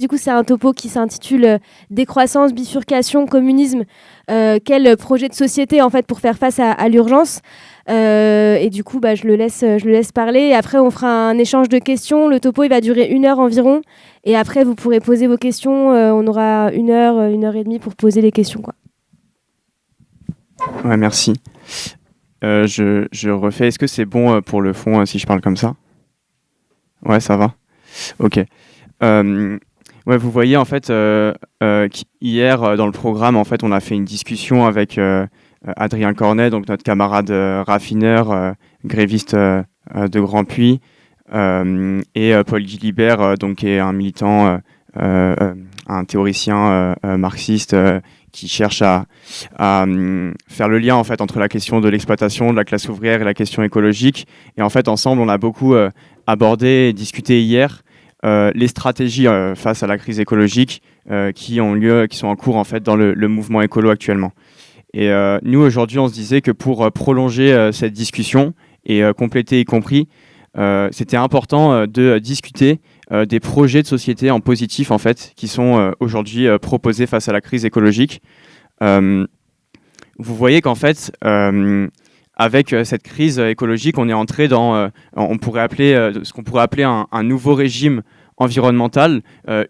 Du coup, c'est un topo qui s'intitule Décroissance, bifurcation, communisme. Quel projet de société en fait pour faire face à l'urgence. Et du coup, je le laisse parler. Et après, on fera un échange de questions. Le topo, il va durer 1 heure environ. Et après, vous pourrez poser vos questions. On aura 1 heure, 1 heure et demie pour poser les questions, quoi. Ouais, merci. Je refais. Est-ce que c'est bon pour le fond si je parle comme ça? Ouais, ça va. Ok. Ouais, vous voyez en fait hier dans le programme, en fait, on a fait une discussion avec Adrien Cornet, donc notre camarade raffineur, gréviste de Grand Puy, et Paul Gilibert, donc qui est un militant, un théoricien marxiste qui cherche à faire le lien en fait entre la question de l'exploitation de la classe ouvrière et la question écologique. Et en fait, ensemble, on a beaucoup abordé et discuté hier les stratégies face à la crise écologique qui sont en cours en fait dans le mouvement écolo actuellement. Et nous aujourd'hui, on se disait que pour prolonger cette discussion et compléter y compris, c'était important de discuter des projets de société en positif en fait qui sont aujourd'hui proposés face à la crise écologique. Vous voyez qu'en fait avec cette crise écologique, on est entré dans on pourrait appeler ce qu'on pourrait appeler un nouveau régime environnemental,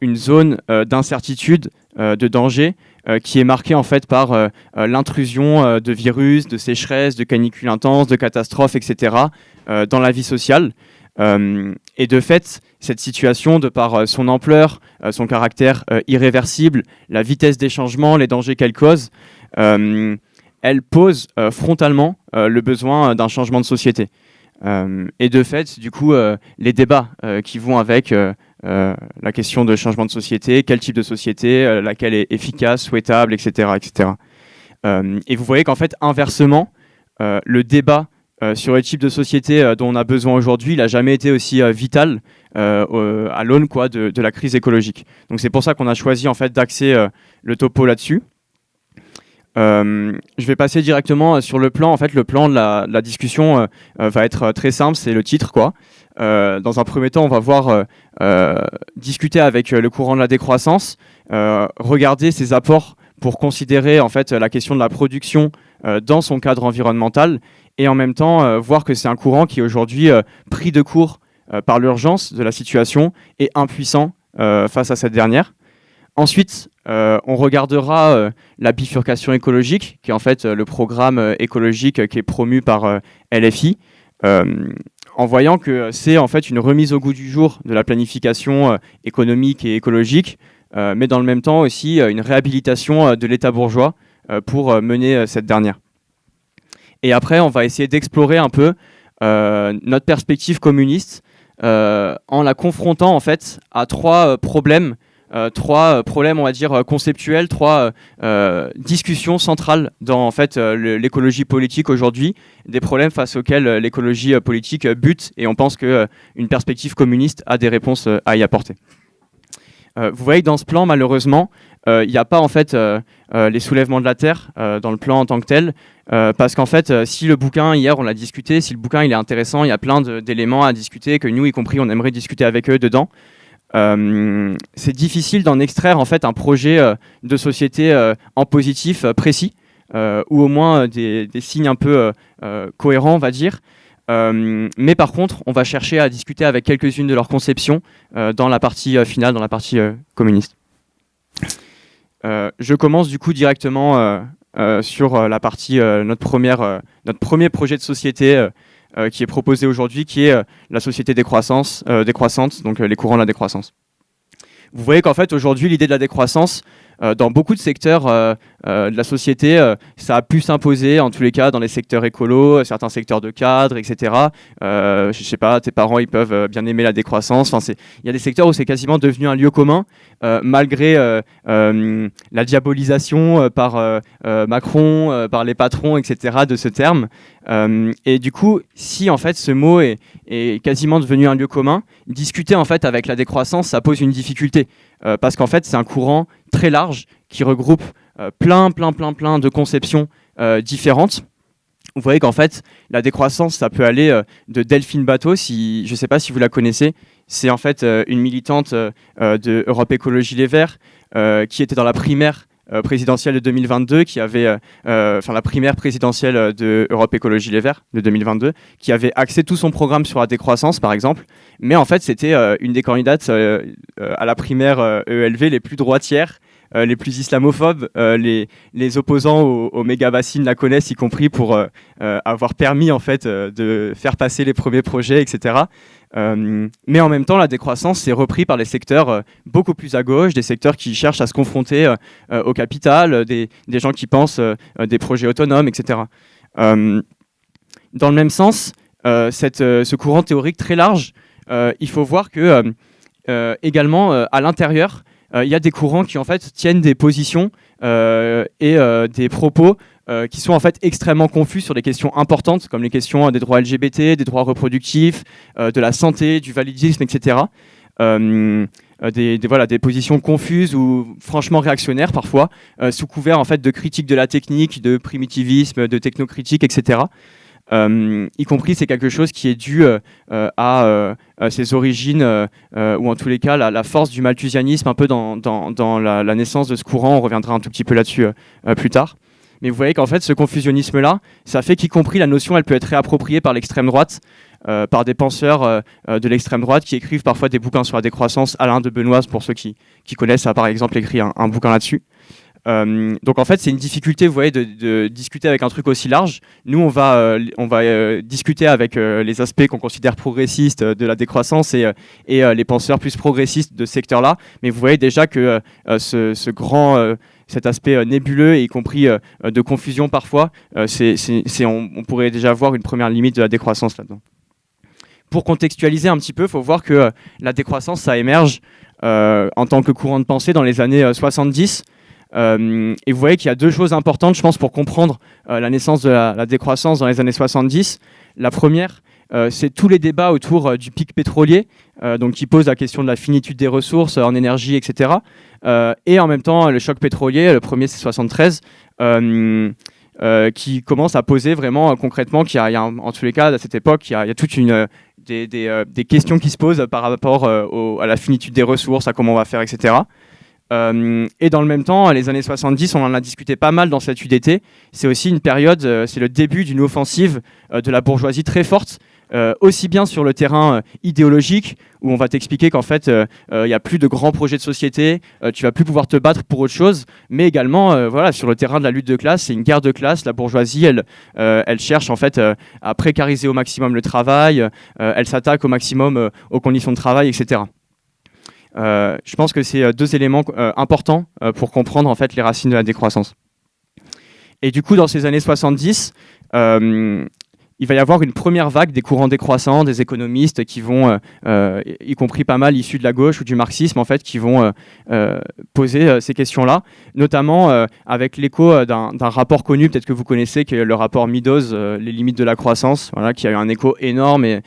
une zone d'incertitude, de danger, qui est marquée en fait par l'intrusion de virus, de sécheresse, de canicules intenses, de catastrophes, etc. Dans la vie sociale. Et de fait, cette situation, de par son ampleur, son caractère irréversible, la vitesse des changements, les dangers qu'elle cause, elle pose frontalement le besoin d'un changement de société. Et de fait, du coup, les débats qui vont avec la question de changement de société, quel type de société, laquelle est efficace, souhaitable, etc. etc. Et vous voyez qu'en fait, inversement, le débat sur le type de société dont on a besoin aujourd'hui, il n'a jamais été aussi vital à l'aune de la crise écologique. Donc c'est pour ça qu'on a choisi en fait, d'axer le topo là-dessus. Je vais passer directement sur le plan. En fait, le plan de la discussion va être très simple, c'est le titre, quoi. Dans un premier temps, on va voir discuter avec le courant de la décroissance, regarder ses apports pour considérer en fait la question de la production dans son cadre environnemental, et en même temps voir que c'est un courant qui est aujourd'hui pris de court par l'urgence de la situation et impuissant face à cette dernière. Ensuite, on regardera la bifurcation écologique, qui est en fait le programme écologique qui est promu par LFI, en voyant que c'est en fait une remise au goût du jour de la planification économique et écologique, mais dans le même temps aussi une réhabilitation de l'État bourgeois pour mener cette dernière. Et après, on va essayer d'explorer un peu notre perspective communiste en la confrontant en fait à trois problèmes, on va dire conceptuels, trois discussions centrales dans en fait l'écologie politique aujourd'hui, des problèmes face auxquels l'écologie politique bute, et on pense que une perspective communiste a des réponses à y apporter. Vous voyez que dans ce plan, malheureusement, il n'y a pas en fait les soulèvements de la terre dans le plan en tant que tel, parce qu'en fait, si le bouquin, hier on l'a discuté, si le bouquin il est intéressant, il y a plein d'éléments à discuter que nous, y compris, on aimerait discuter avec eux dedans. C'est difficile d'en extraire en fait un projet de société en positif précis, ou au moins des signes un peu cohérents, on va dire. Mais par contre, on va chercher à discuter avec quelques-unes de leurs conceptions dans la partie finale, dans la partie communiste. Je commence du coup directement sur la partie, notre premier projet de société qui est proposé aujourd'hui, qui est la société décroissante, donc les courants de la décroissance. Vous voyez qu'en fait, aujourd'hui, l'idée de la décroissance, dans beaucoup de secteurs de la société, ça a pu s'imposer, en tous les cas, dans les secteurs écolos, certains secteurs de cadres, etc. Je sais pas, tes parents, ils peuvent bien aimer la décroissance. Enfin, il y a des secteurs où c'est quasiment devenu un lieu commun, malgré la diabolisation par Macron, par les patrons, etc., de ce terme. Et du coup, si en fait ce mot est quasiment devenu un lieu commun, discuter en fait avec la décroissance, ça pose une difficulté. Parce qu'en fait, c'est un courant très large qui regroupe plein de conceptions différentes. Vous voyez qu'en fait, la décroissance, ça peut aller de Delphine Batho, je ne sais pas si vous la connaissez, c'est en fait une militante de Europe Écologie Les Verts qui était dans la primaire présidentielle de 2022, qui avait, la primaire présidentielle de Europe Écologie Les Verts de 2022, qui avait axé tout son programme sur la décroissance, par exemple. Mais en fait, c'était une des candidates à la primaire EELV les plus droitières, les plus islamophobes. Les opposants aux méga-bassines la connaissent, y compris pour avoir permis en fait, de faire passer les premiers projets, etc. Mais en même temps, la décroissance, c'est repris par les secteurs beaucoup plus à gauche, des secteurs qui cherchent à se confronter au capital, des gens qui pensent des projets autonomes, etc. Dans le même sens, ce courant théorique très large, il faut voir que également à l'intérieur, il y a des courants qui en fait tiennent des positions et des propos qui sont en fait extrêmement confus sur des questions importantes comme les questions des droits LGBT, des droits reproductifs, de la santé, du validisme, etc. Des positions confuses ou franchement réactionnaires parfois, sous couvert en fait de critique de la technique, de primitivisme, de technocritique, etc. Y compris c'est quelque chose qui est dû à ses origines, ou en tous les cas la force du malthusianisme un peu dans la naissance de ce courant. On reviendra un tout petit peu là-dessus plus tard. Mais vous voyez qu'en fait, ce confusionnisme-là, ça fait qu'y compris la notion, elle peut être réappropriée par l'extrême droite, par des penseurs de l'extrême droite qui écrivent parfois des bouquins sur la décroissance. Alain de Benoist, pour ceux qui connaissent, a par exemple écrit un bouquin là-dessus. Donc en fait, c'est une difficulté, vous voyez, de discuter avec un truc aussi large. Nous, on va discuter avec les aspects qu'on considère progressistes de la décroissance et les penseurs plus progressistes de ce secteur-là. Mais vous voyez déjà que cet aspect nébuleux, y compris de confusion parfois, on pourrait déjà voir une première limite de la décroissance là-dedans. Pour contextualiser un petit peu, il faut voir que la décroissance, ça émerge en tant que courant de pensée dans les années 70. Et vous voyez qu'il y a deux choses importantes, je pense, pour comprendre la naissance de la décroissance dans les années 70. La première, c'est tous les débats autour du pic pétrolier, donc qui pose la question de la finitude des ressources en énergie, etc. Et en même temps, le choc pétrolier, le premier c'est 73, qui commence à poser vraiment concrètement qu'il y a en tous les cas, à cette époque, il y a toute des questions qui se posent par rapport à la finitude des ressources, à comment on va faire, etc. Et dans le même temps, les années 70, on en a discuté pas mal dans cette UDT. C'est aussi une période, c'est le début d'une offensive de la bourgeoisie très forte, aussi bien sur le terrain idéologique, où on va t'expliquer qu'en fait, il n'y a plus de grands projets de société, tu vas plus pouvoir te battre pour autre chose, mais également sur le terrain de la lutte de classe, c'est une guerre de classe. La bourgeoisie, elle cherche en fait à précariser au maximum le travail, elle s'attaque au maximum aux conditions de travail, etc. Je pense que c'est deux éléments importants pour comprendre en fait les racines de la décroissance. Et du coup, dans ces années 70, il va y avoir une première vague des courants décroissants, des économistes qui vont, y compris pas mal issus de la gauche ou du marxisme, en fait, qui vont poser ces questions-là, notamment avec l'écho d'un rapport connu, peut-être que vous connaissez, qui est le rapport Meadows, les limites de la croissance, voilà, qui a eu un écho énorme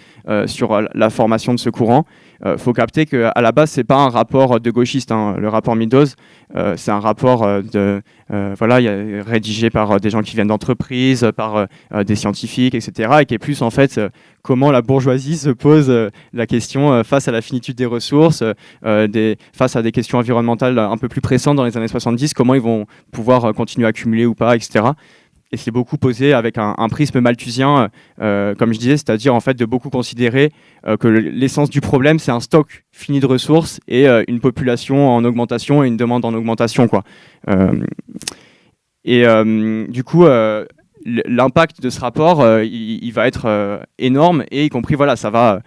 sur la formation de ce courant. Faut capter qu'à la base, c'est pas un rapport de gauchiste, hein. Le rapport Meadows, c'est un rapport rédigé par des gens qui viennent d'entreprises, par des scientifiques, etc., et qui est plus en fait comment la bourgeoisie se pose la question face à la finitude des ressources, face à des questions environnementales un peu plus pressantes dans les années 70, comment ils vont pouvoir continuer à accumuler ou pas, etc. Et c'est beaucoup posé avec un prisme malthusien, comme je disais, c'est-à-dire en fait de beaucoup considérer que l'essence du problème, c'est un stock fini de ressources et une population en augmentation et une demande en augmentation, quoi. Du coup, l'impact de ce rapport, il va être énorme, et y compris, voilà, ça va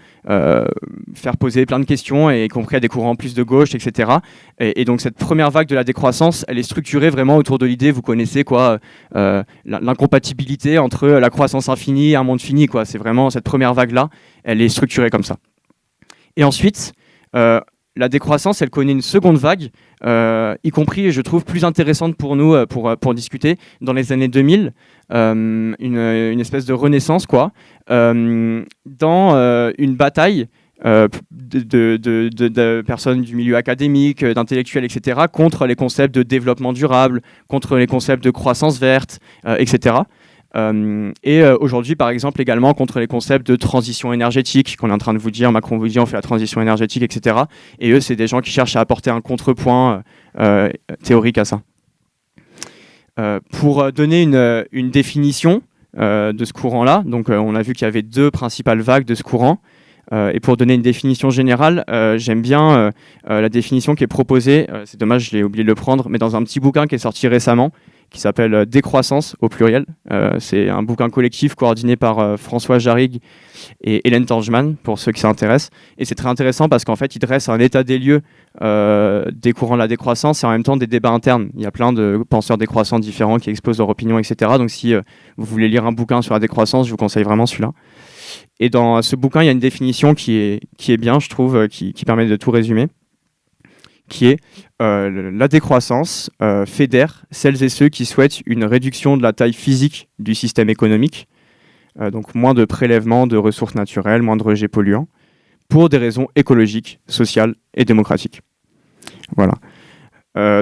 faire poser plein de questions, et y compris à des courants plus de gauche, etc. Et donc cette première vague de la décroissance, elle est structurée vraiment autour de l'idée, vous connaissez quoi, l'incompatibilité entre la croissance infinie et un monde fini, quoi. C'est vraiment cette première vague-là, elle est structurée comme ça. Et ensuite, la décroissance, elle connaît une seconde vague, y compris, je trouve, plus intéressante pour nous, pour discuter, dans les années 2000, une espèce de renaissance, quoi, dans une bataille de personnes du milieu académique, d'intellectuels, etc., contre les concepts de développement durable, contre les concepts de croissance verte, etc. Aujourd'hui, par exemple, également contre les concepts de transition énergétique qu'on est en train de vous dire. Macron vous dit on fait la transition énergétique, etc. Et eux, c'est des gens qui cherchent à apporter un contrepoint théorique à ça. Pour donner une définition de ce courant-là, donc on a vu qu'il y avait 2 principales vagues de ce courant. Et pour donner une définition générale, j'aime bien la définition qui est proposée, c'est dommage, je l'ai oublié de le prendre, mais dans un petit bouquin qui est sorti récemment, qui s'appelle Décroissance au pluriel. C'est un bouquin collectif coordonné par François Jarrigue et Hélène Tangeman, pour ceux qui s'intéressent. Et c'est très intéressant parce qu'en fait, il dresse un état des lieux des courants de la décroissance et en même temps des débats internes. Il y a plein de penseurs décroissants différents qui exposent leur opinion, etc. Donc si vous voulez lire un bouquin sur la décroissance, je vous conseille vraiment celui-là. Et dans ce bouquin, il y a une définition qui est bien, je trouve, qui permet de tout résumer, qui est la décroissance fédère celles et ceux qui souhaitent une réduction de la taille physique du système économique, donc moins de prélèvements de ressources naturelles, moins de rejets polluants, pour des raisons écologiques, sociales et démocratiques. Voilà.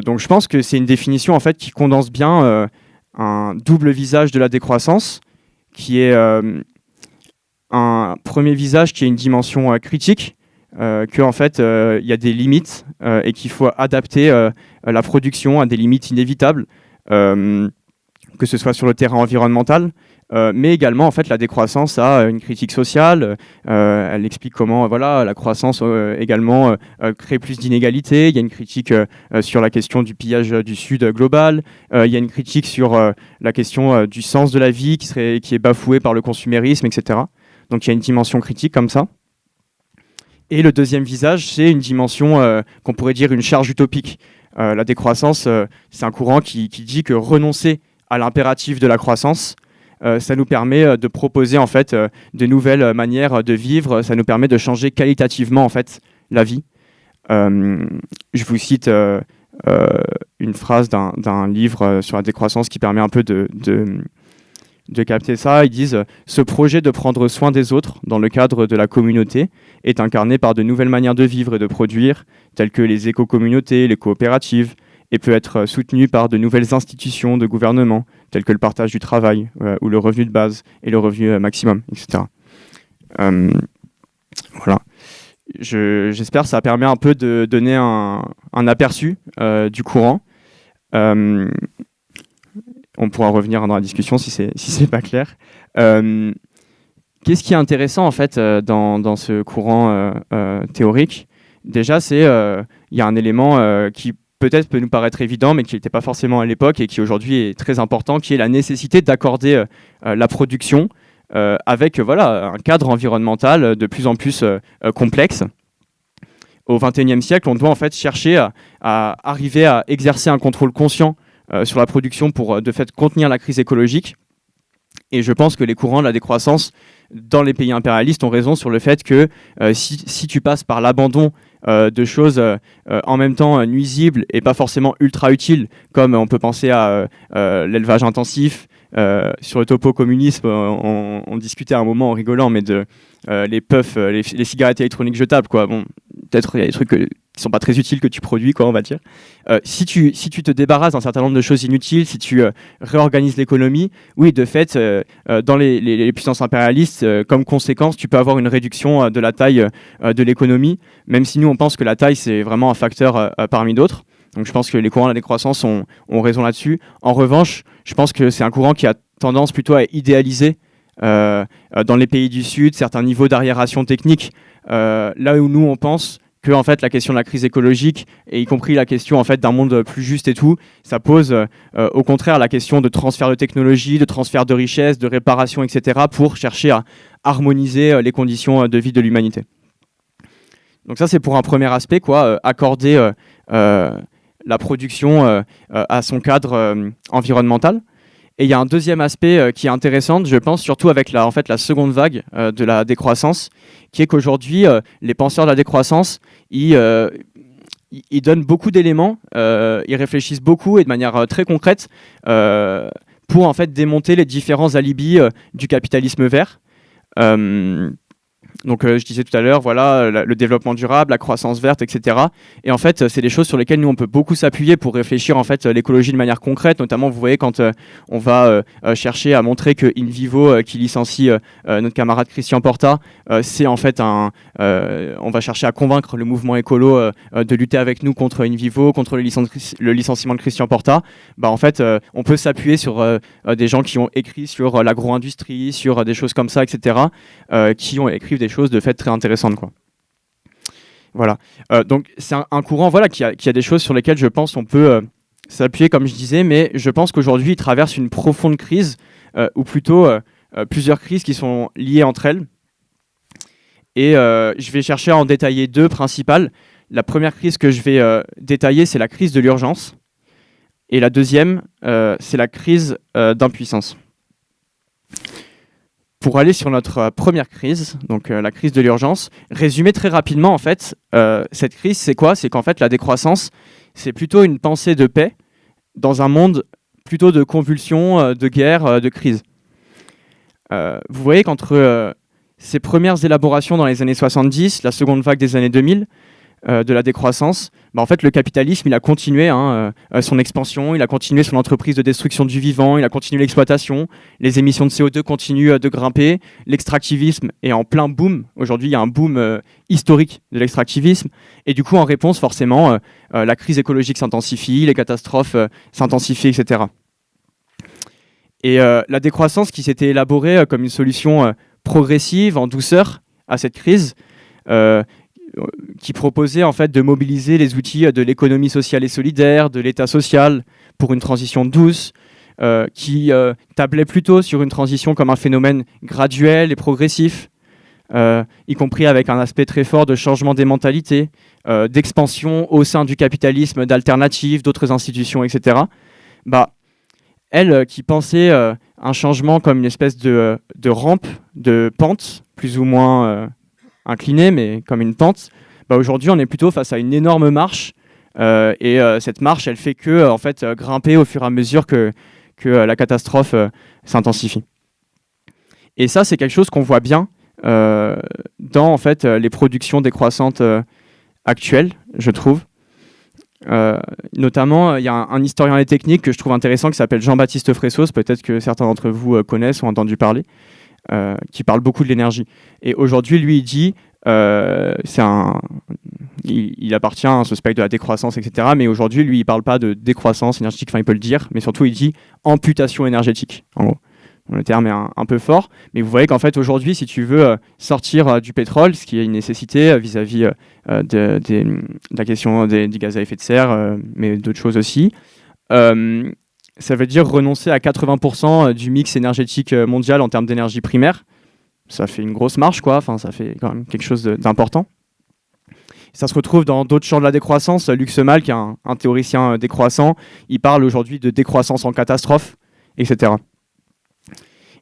Donc je pense que c'est une définition en fait qui condense bien un double visage de la décroissance, qui est un premier visage qui est une dimension critique, qu'en fait il y a des limites et qu'il faut adapter la production à des limites inévitables, que ce soit sur le terrain environnemental, mais également en fait la décroissance a une critique sociale. Elle explique comment la croissance également crée plus d'inégalités. Il y a une critique sur la question du pillage du Sud global. Il y a une critique sur la question du sens de la vie qui est bafouée par le consumérisme, etc. Donc il y a une dimension critique comme ça. Et le deuxième visage, c'est une dimension qu'on pourrait dire une charge utopique. La décroissance, c'est un courant qui dit que renoncer à l'impératif de la croissance, ça nous permet de proposer en fait de nouvelles manières de vivre. Ça nous permet de changer qualitativement en fait la vie. Je vous cite une phrase d'un livre sur la décroissance qui permet un peu de capter ça. Ils disent « Ce projet de prendre soin des autres dans le cadre de la communauté est incarné par de nouvelles manières de vivre et de produire, telles que les éco-communautés, les coopératives, et peut être soutenu par de nouvelles institutions de gouvernement, telles que le partage du travail, ou le revenu de base et le revenu maximum, etc. » Voilà. J'espère que ça permet un peu de donner un aperçu du courant. On pourra revenir dans la discussion si c'est pas clair. Qu'est-ce qui est intéressant en fait dans ce courant théorique ? Déjà, il y a un élément qui peut-être peut nous paraître évident, mais qui n'était pas forcément à l'époque et qui aujourd'hui est très important, qui est la nécessité d'accorder la production avec un cadre environnemental de plus en plus complexe. Au XXIe siècle, on doit en fait chercher à arriver à exercer un contrôle conscient sur la production pour de fait contenir la crise écologique. Et je pense que les courants de la décroissance dans les pays impérialistes ont raison sur le fait que si tu passes par l'abandon de choses en même temps nuisibles et pas forcément ultra utiles, comme on peut penser à l'élevage intensif, sur le topo communisme, on discutait à un moment en rigolant, mais de les puffs, les cigarettes électroniques jetables, quoi. Bon, peut-être il y a des trucs qui sont pas très utiles que tu produis, quoi, on va dire. Si tu te débarrasses d'un certain nombre de choses inutiles, si tu réorganises l'économie, oui, de fait, dans les puissances impérialistes, comme conséquence, tu peux avoir une réduction de la taille de l'économie, même si nous, on pense que la taille, c'est vraiment un facteur parmi d'autres. Donc je pense que les courants de la décroissance ont raison là-dessus. En revanche, je pense que c'est un courant qui a tendance plutôt à idéaliser dans les pays du Sud certains niveaux d'arriération technique, là où nous, on pense que en fait, la question de la crise écologique, et y compris la question en fait, d'un monde plus juste et tout, ça pose au contraire la question de transfert de technologie, de transfert de richesse, de réparation, etc., pour chercher à harmoniser les conditions de vie de l'humanité. Donc ça, c'est pour un premier aspect, quoi, accorder la production à son cadre environnemental. Et il y a un deuxième aspect qui est intéressant, je pense, surtout avec la seconde vague de la décroissance, qui est qu'aujourd'hui, les penseurs de la décroissance, ils donnent beaucoup d'éléments, ils réfléchissent beaucoup et de manière très concrète pour en fait démonter les différents alibis du capitalisme vert. Donc je disais tout à l'heure, voilà, le développement durable, la croissance verte, etc. Et en fait, c'est des choses sur lesquelles nous on peut beaucoup s'appuyer pour réfléchir en fait l'écologie de manière concrète. Notamment, vous voyez quand on va chercher à montrer que InVivo, qui licencie notre camarade Christian Porta, c'est en fait on va chercher à convaincre le mouvement écolo de lutter avec nous contre InVivo, contre le licenciement de Christian Porta. Bah en fait, on peut s'appuyer sur des gens qui ont écrit sur l'agro-industrie, sur des choses comme ça, etc. Qui ont écrit des choses de fait très intéressantes, quoi. Voilà. Donc c'est un courant, voilà, qui a des choses sur lesquelles je pense on peut s'appuyer, comme je disais, mais je pense qu'aujourd'hui il traverse une profonde crise, ou plutôt plusieurs crises qui sont liées entre elles. Et je vais chercher à en détailler deux principales. La première crise que je vais détailler, c'est la crise de l'urgence. Et la deuxième, c'est la crise d'impuissance. Pour aller sur notre première crise, donc la crise de l'urgence, résumer très rapidement, en fait, cette crise, c'est quoi? C'est qu'en fait, la décroissance, c'est plutôt une pensée de paix dans un monde plutôt de convulsions, de guerre, de crise. Vous voyez qu'entre ces premières élaborations dans les années 70, la seconde vague des années 2000, de la décroissance, bah en fait, le capitalisme, il a continué son expansion, il a continué son entreprise de destruction du vivant, il a continué l'exploitation, les émissions de CO2 continuent de grimper, l'extractivisme est en plein boom. Aujourd'hui, il y a un boom historique de l'extractivisme, et du coup, en réponse, forcément, la crise écologique s'intensifie, les catastrophes s'intensifient, etc. Et la décroissance qui s'était élaborée comme une solution progressive, en douceur, à cette crise, qui proposait en fait de mobiliser les outils de l'économie sociale et solidaire, de l'État social pour une transition douce, qui tablait plutôt sur une transition comme un phénomène graduel et progressif, y compris avec un aspect très fort de changement des mentalités, d'expansion au sein du capitalisme, d'alternatives, d'autres institutions, etc. Bah, elle qui pensait un changement comme une espèce de rampe, de pente, plus ou moins inclinée, mais comme une pente, bah aujourd'hui on est plutôt face à une énorme marche, et cette marche elle fait que en fait, grimper au fur et à mesure que la catastrophe s'intensifie. Et ça c'est quelque chose qu'on voit bien dans en fait, les productions décroissantes actuelles, je trouve. Notamment, il y a un historien des techniques que je trouve intéressant qui s'appelle Jean-Baptiste Fressos, peut-être que certains d'entre vous connaissent ou ont entendu parler, qui parle beaucoup de l'énergie. Et aujourd'hui, lui, il dit, il appartient à ce spectre de la décroissance, etc. Mais aujourd'hui, lui, il parle pas de décroissance énergétique, enfin, il peut le dire, mais surtout, il dit amputation énergétique, en gros. Le terme est un peu fort, mais vous voyez qu'en fait, aujourd'hui, si tu veux sortir du pétrole, ce qui est une nécessité vis-à-vis de la question des gaz à effet de serre, mais d'autres choses aussi, ça veut dire renoncer à 80% du mix énergétique mondial en termes d'énergie primaire. Ça fait une grosse marche, quoi. Enfin, ça fait quand même quelque chose d'important. Ça se retrouve dans d'autres champs de la décroissance. Luc Mal, qui est un théoricien décroissant, il parle aujourd'hui de décroissance en catastrophe, etc.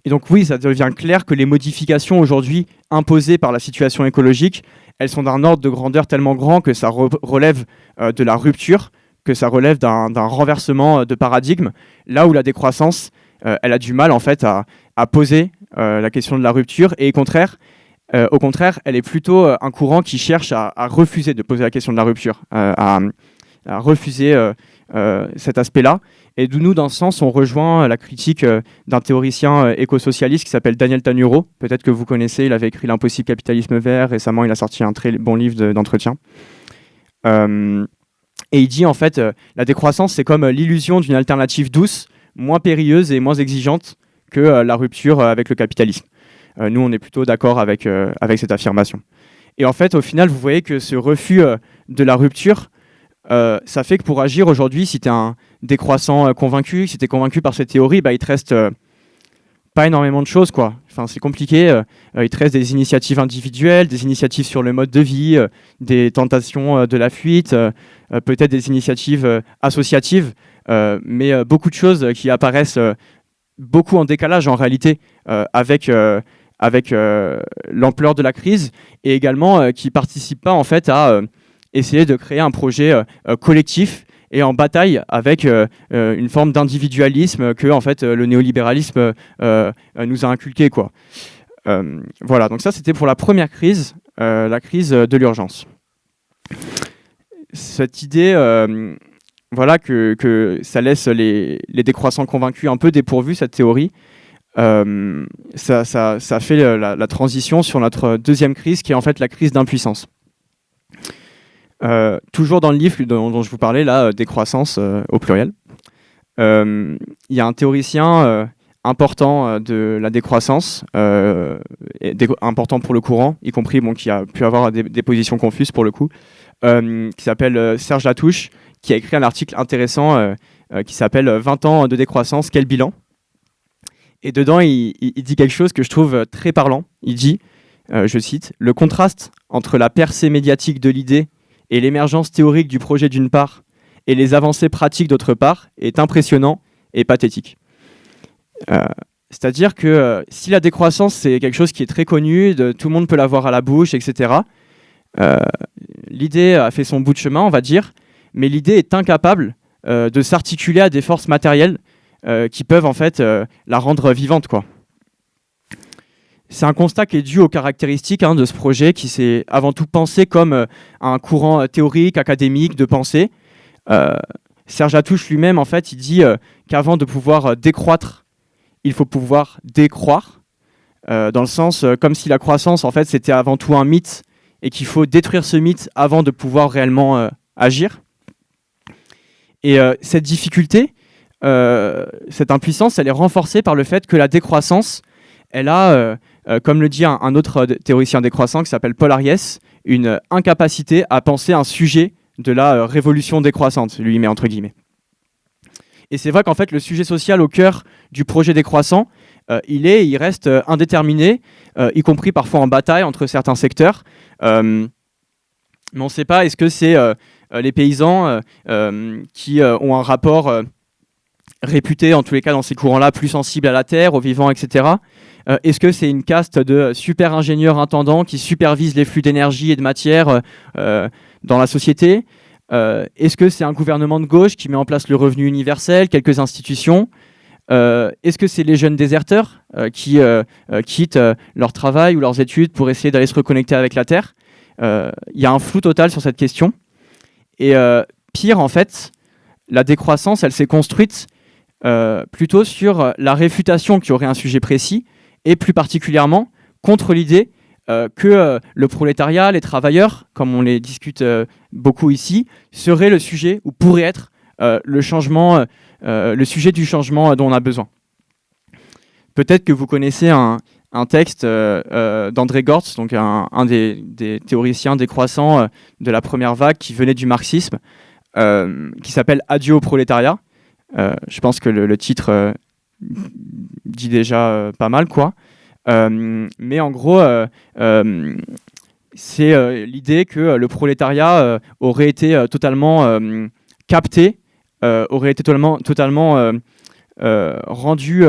Et donc oui, ça devient clair que les modifications aujourd'hui imposées par la situation écologique, elles sont d'un ordre de grandeur tellement grand que ça relève de la rupture, que ça relève d'un renversement de paradigme, là où la décroissance, elle a du mal en fait à poser la question de la rupture, et au contraire, elle est plutôt un courant qui cherche à refuser de poser la question de la rupture, à refuser cet aspect-là. Et d'où nous, dans ce sens, on rejoint la critique d'un théoricien écosocialiste qui s'appelle Daniel Tanuro. Peut-être que vous connaissez, il avait écrit L'impossible capitalisme vert. Récemment, il a sorti un très bon livre d'entretien. Et il dit, en fait, la décroissance, c'est comme l'illusion d'une alternative douce, moins périlleuse et moins exigeante que la rupture avec le capitalisme. Nous, on est plutôt d'accord avec cette affirmation. Et en fait, au final, vous voyez que ce refus de la rupture, ça fait que pour agir aujourd'hui, si tu es un décroissant convaincu, si tu es convaincu par cette théorie, bah, il te reste pas énormément de choses, quoi. Enfin, c'est compliqué. Il te reste des initiatives individuelles, des initiatives sur le mode de vie, des tentations de la fuite, peut-être des initiatives associatives, mais beaucoup de choses qui apparaissent beaucoup en décalage en réalité avec l'ampleur de la crise, et également qui ne participent pas en fait à essayer de créer un projet collectif et en bataille avec une forme d'individualisme que en fait, le néolibéralisme nous a inculqué, quoi. Voilà, donc ça c'était pour la première crise, la crise de l'urgence. Cette idée, voilà, que ça laisse les décroissants convaincus un peu dépourvus, cette théorie, ça fait la transition sur notre deuxième crise, qui est en fait la crise d'impuissance. Toujours dans le livre dont je vous parlais, là, décroissance au pluriel, il y a un théoricien important de la décroissance, important pour le courant, y compris qui a pu avoir des positions confuses pour le coup, qui s'appelle Serge Latouche, qui a écrit un article intéressant qui s'appelle 20 ans de décroissance, quel bilan ? Et dedans, il dit quelque chose que je trouve très parlant. Il dit, je cite, « Le contraste entre la percée médiatique de l'idée et l'émergence théorique du projet d'une part, et les avancées pratiques d'autre part, est impressionnant et pathétique. » C'est-à-dire que si la décroissance, c'est quelque chose qui est très connu, tout le monde peut l'avoir à la bouche, etc., l'idée a fait son bout de chemin, on va dire, mais l'idée est incapable de s'articuler à des forces matérielles qui peuvent en fait la rendre vivante, quoi. C'est un constat qui est dû aux caractéristiques de ce projet, qui s'est avant tout pensé comme un courant théorique, académique, de pensée. Serge Latouche lui-même, en fait, il dit qu'avant de pouvoir décroître, il faut pouvoir décroître, dans le sens comme si la croissance, en fait, c'était avant tout un mythe et qu'il faut détruire ce mythe avant de pouvoir réellement agir. Et cette difficulté, cette impuissance, elle est renforcée par le fait que la décroissance, elle a, comme le dit un autre théoricien décroissant qui s'appelle Paul Ariès, une incapacité à penser un sujet de la révolution décroissante, lui met entre guillemets. Et c'est vrai qu'en fait, le sujet social au cœur du projet décroissant, il reste indéterminé, y compris parfois en bataille entre certains secteurs. Mais on ne sait pas, est-ce que c'est les paysans qui ont un rapport réputé, en tous les cas dans ces courants-là, plus sensible à la terre, aux vivants, etc. Est-ce que c'est une caste de super ingénieurs intendants qui supervisent les flux d'énergie et de matière dans la société ? Est-ce que c'est un gouvernement de gauche qui met en place le revenu universel, quelques institutions ? Est-ce que c'est les jeunes déserteurs qui quittent leur travail ou leurs études pour essayer d'aller se reconnecter avec la Terre ? Il y a un flou total sur cette question. Et pire, en fait, la décroissance, elle s'est construite plutôt sur la réfutation qu'il y aurait un sujet précis, et plus particulièrement contre l'idée que le prolétariat, les travailleurs, comme on les discute beaucoup ici, serait le sujet, ou pourrait être le sujet du changement dont on a besoin. Peut-être que vous connaissez un texte d'André Gortz, donc un des théoriciens décroissants de la première vague qui venait du marxisme, qui s'appelle « Adieu au prolétariat ». Je pense que le titre dit déjà pas mal, quoi. Mais en gros, c'est l'idée que le prolétariat aurait été totalement capté, aurait été totalement rendu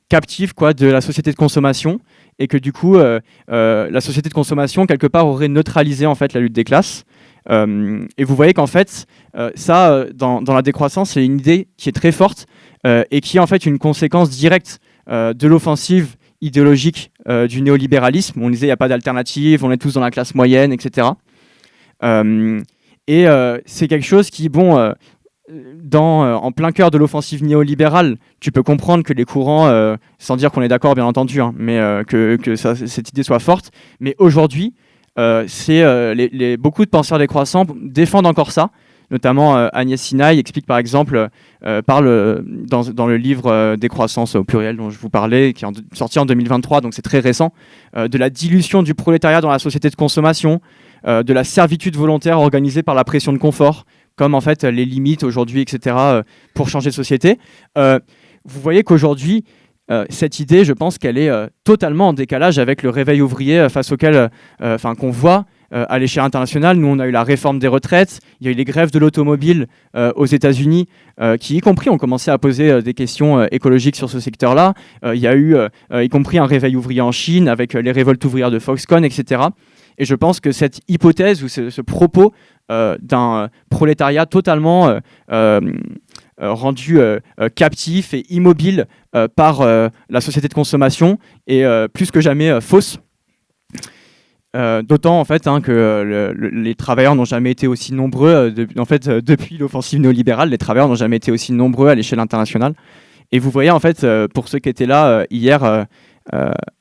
captif, quoi, de la société de consommation, et que du coup, la société de consommation, quelque part, aurait neutralisé en fait, la lutte des classes. Et vous voyez qu'en fait, ça, dans la décroissance, c'est une idée qui est très forte et qui est en fait une conséquence directe de l'offensive idéologique du néolibéralisme. On disait il n'y a pas d'alternative, on est tous dans la classe moyenne, etc. Et c'est quelque chose qui, en plein cœur de l'offensive néolibérale, tu peux comprendre que les courants, sans dire qu'on est d'accord bien entendu, mais que cette idée soit forte. Mais aujourd'hui, beaucoup de penseurs décroissants défendent encore ça. Notamment Agnès Sinaï explique par exemple, parle dans le livre Décroissance au pluriel dont je vous parlais, qui est sorti en 2023, donc c'est très récent, de la dilution du prolétariat dans la société de consommation, de la servitude volontaire organisée par la pression de confort, comme en fait les limites aujourd'hui, etc., pour changer de société. Vous voyez qu'aujourd'hui, cette idée, je pense qu'elle est totalement en décalage avec le réveil ouvrier face auquel, qu'on voit à l'échelle internationale. Nous, on a eu la réforme des retraites, il y a eu les grèves de l'automobile aux États-Unis, qui, y compris, ont commencé à poser des questions écologiques sur ce secteur-là. Il y a eu, y compris, un réveil ouvrier en Chine avec les révoltes ouvrières de Foxconn, etc. Et je pense que cette hypothèse ou ce propos d'un prolétariat totalement rendus captifs et immobiles par la société de consommation et plus que jamais fausses. D'autant en fait que les travailleurs n'ont jamais été aussi nombreux. Depuis l'offensive néolibérale, les travailleurs n'ont jamais été aussi nombreux à l'échelle internationale. Et vous voyez en fait, pour ceux qui étaient là hier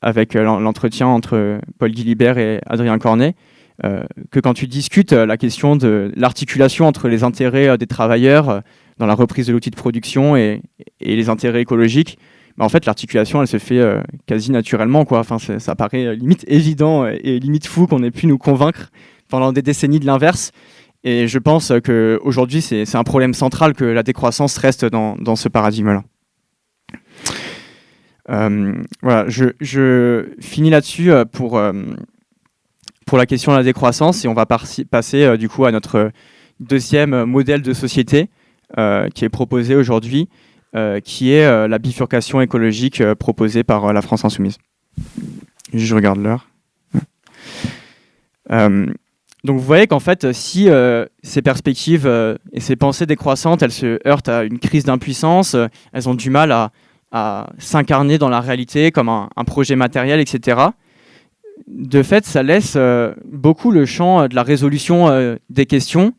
avec l'entretien entre Paul Guilibert et Adrien Cornet, que quand tu discutes la question de l'articulation entre les intérêts des travailleurs dans la reprise de l'outil de production et les intérêts écologiques, en fait, l'articulation, elle se fait quasi naturellement, quoi. Enfin, ça paraît limite évident et limite fou qu'on ait pu nous convaincre pendant des décennies de l'inverse. Et je pense qu'aujourd'hui, c'est un problème central que la décroissance reste dans ce paradigme-là. Voilà, je finis là-dessus pour la question de la décroissance et on va passer du coup à notre deuxième modèle de société qui est proposé aujourd'hui, qui est la bifurcation écologique proposée par la France Insoumise. Je regarde l'heure. Donc vous voyez qu'en fait, si ces perspectives et ces pensées décroissantes, elles se heurtent à une crise d'impuissance, elles ont du mal à s'incarner dans la réalité comme un projet matériel, etc. De fait, ça laisse beaucoup le champ de la résolution des questions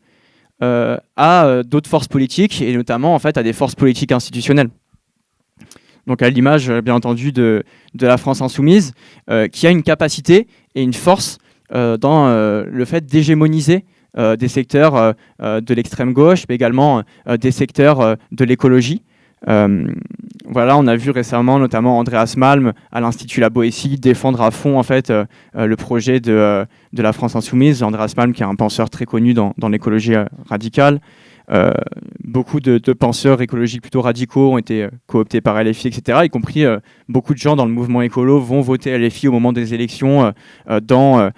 à d'autres forces politiques et notamment en fait à des forces politiques institutionnelles. Donc à l'image bien entendu de la France Insoumise qui a une capacité et une force dans le fait d'hégémoniser des secteurs de l'extrême gauche mais également des secteurs de l'écologie. Voilà, on a vu récemment notamment Andreas Malm à l'Institut La Boétie défendre à fond en fait le projet de la France Insoumise. Andreas Malm qui est un penseur très connu dans l'écologie radicale. Beaucoup de penseurs écologiques plutôt radicaux ont été cooptés par LFI, etc. Y compris beaucoup de gens dans le mouvement écolo vont voter LFI au moment des élections dans